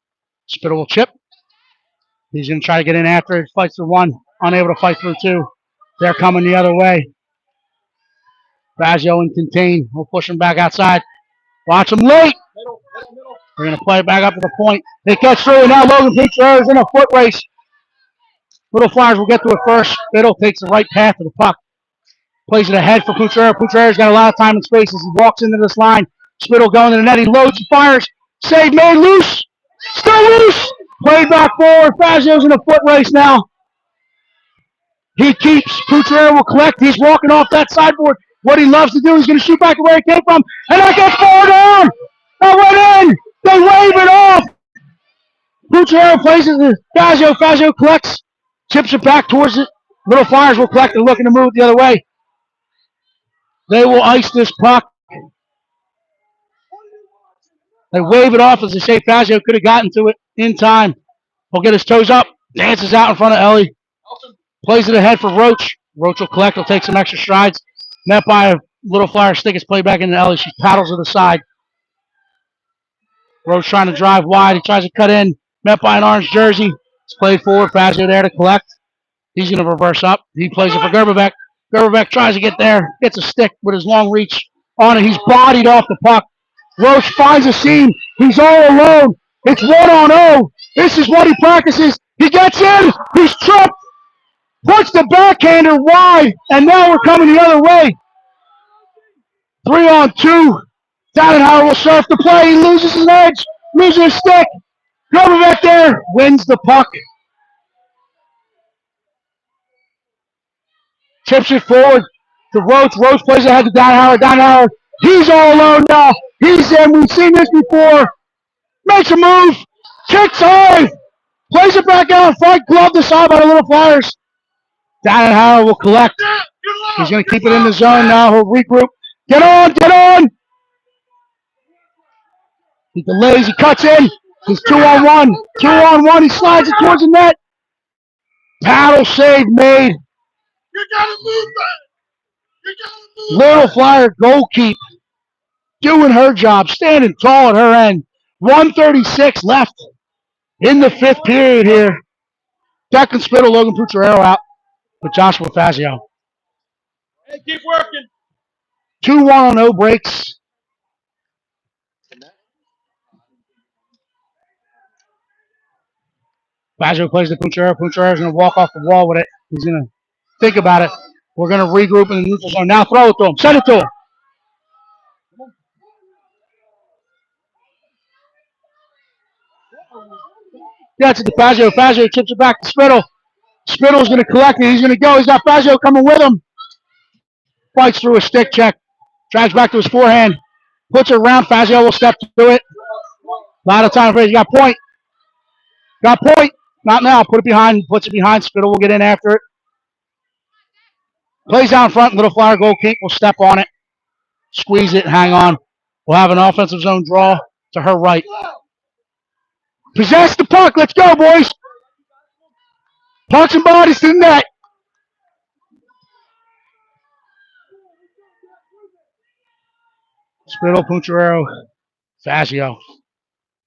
Spittle will chip. He's going to try to get in after it. Fights through one. Unable to fight through two. They're coming the other way. Fazio and contain. We'll push him back outside. Watch him late. We're going to play it back up to the point. They catch through, and now Logan Pucciarello is in a foot race. Little Flyers will get to it first. Spittle takes the right path to the puck. Plays it ahead for Pucciarello. Pucciarello's got a lot of time and space as he walks into this line. Spittle going to the net. He loads and fires. Save made. Loose. Still loose. Played back forward. Fazio's in a foot race now. He keeps. Pucciarello will collect. He's walking off that sideboard. What he loves to do is going to shoot back to where he came from. And that gets far down. That went in. They wave it off. Pucciarello plays it to Fazio. Fazio collects. Chips it back towards it. Little Flyers will collect. They're looking to move the other way. They will ice this puck. They wave it off as they say Fazio could have gotten to it in time. He'll get his toes up. Dances out in front of Ellie. Plays it ahead for Roach. Roach will collect. He'll take some extra strides. Met by a Little Flyer stick. It's played back into Ellie. She paddles to the side. Roach trying to drive wide. He tries to cut in. Met by an orange jersey. It's played forward. Fazio there to collect. He's going to reverse up. He plays it for Gerbebeck. Gerbebeck tries to get there. Gets a stick with his long reach on it. He's bodied off the puck. Roach finds a seam. He's all alone. It's 1-on-0. This is what he practices. He gets in. He's tripped. Puts the backhander wide. And now we're coming the other way. 3-on-2. Dannenhauer will surf the play. He loses his edge. Loses his stick. Gerbebeck there. Wins the puck. Chips it forward to Roach. Roach plays ahead to Dannenhauer. Dannenhauer, he's all alone now. He's in. We've seen this before. Makes a move. Kicks high. Plays it back out. Front glove the side by the Little Flyers. Dannenhauer will collect. He's going to keep it in the zone now. He'll regroup. Get on. Get on. He delays. He cuts in. He's 2-on-1. 2-on-1. He slides it towards the net. Paddle save made. You gotta move that. You gotta move. Little Flyer goalkeep doing her job, standing tall at her end. 1:36 left in the fifth period here. Declan Spittle, Logan Pucciarello out with Joshua Fazio. Hey, keep working. 2 1-0 breaks. Fazio plays to Pucciarello. Pucciarello's going to walk off the wall with it. He's going to think about it. We're going to regroup in the neutral zone. Now throw it to him. Send it to him. Gets it to Fazio. Fazio chips it back to Spittle. Spittle's going to collect it. He's going to go. He's got Fazio coming with him. Fights through a stick check. Drags back to his forehand. Puts it around. Fazio will step to it. A lot of time for it. He's got point. Got point. Not now. Put it behind. Puts it behind. Spittle will get in after it. Plays out in front. Little Flyer goalkeeper will step on it. Squeeze it. Hang on. We'll have an offensive zone draw to her right. Possess the puck. Let's go, boys. Pucks and bodies to the net. Spittle, Pucciarello, Fazio.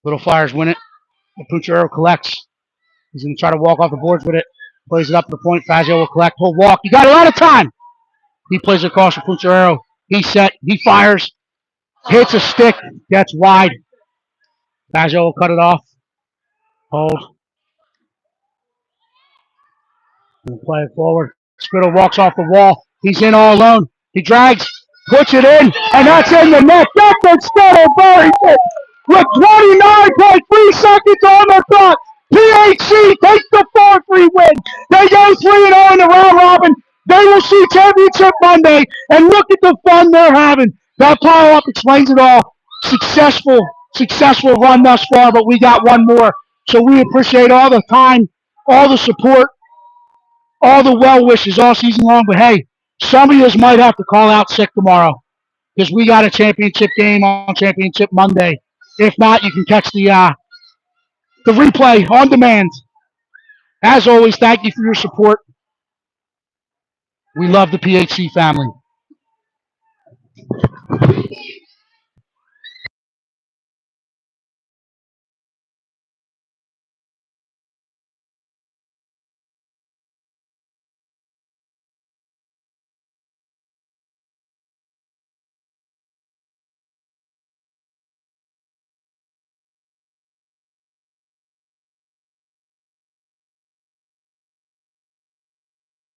Little Flyers win it. Pucciarello collects. He's going to try to walk off the boards with it. Plays it up to the point. Fazio will collect. He'll walk. You got a lot of time. He plays it across for Pucciarello. He's set. He fires. Hits a stick. Gets wide. Fazio will cut it off. Hold. And play it forward. Spittle walks off the wall. He's in all alone. He drags. Puts it in. And that's in the net. Declan Spittle buries it. With 29.3 seconds on the clock. PHC takes the 4-3 win. They go 3-0 in the round robin. They will see championship Monday. And look at the fun they're having. That pile-up explains it all. Successful successful run thus far, but we got one more. So we appreciate all the time, all the support, all the well wishes all season long. But hey, some of you might have to call out sick tomorrow because we got a championship game on championship Monday. If not, you can catch the replay on demand. As always, thank you for your support. We love the PHC family.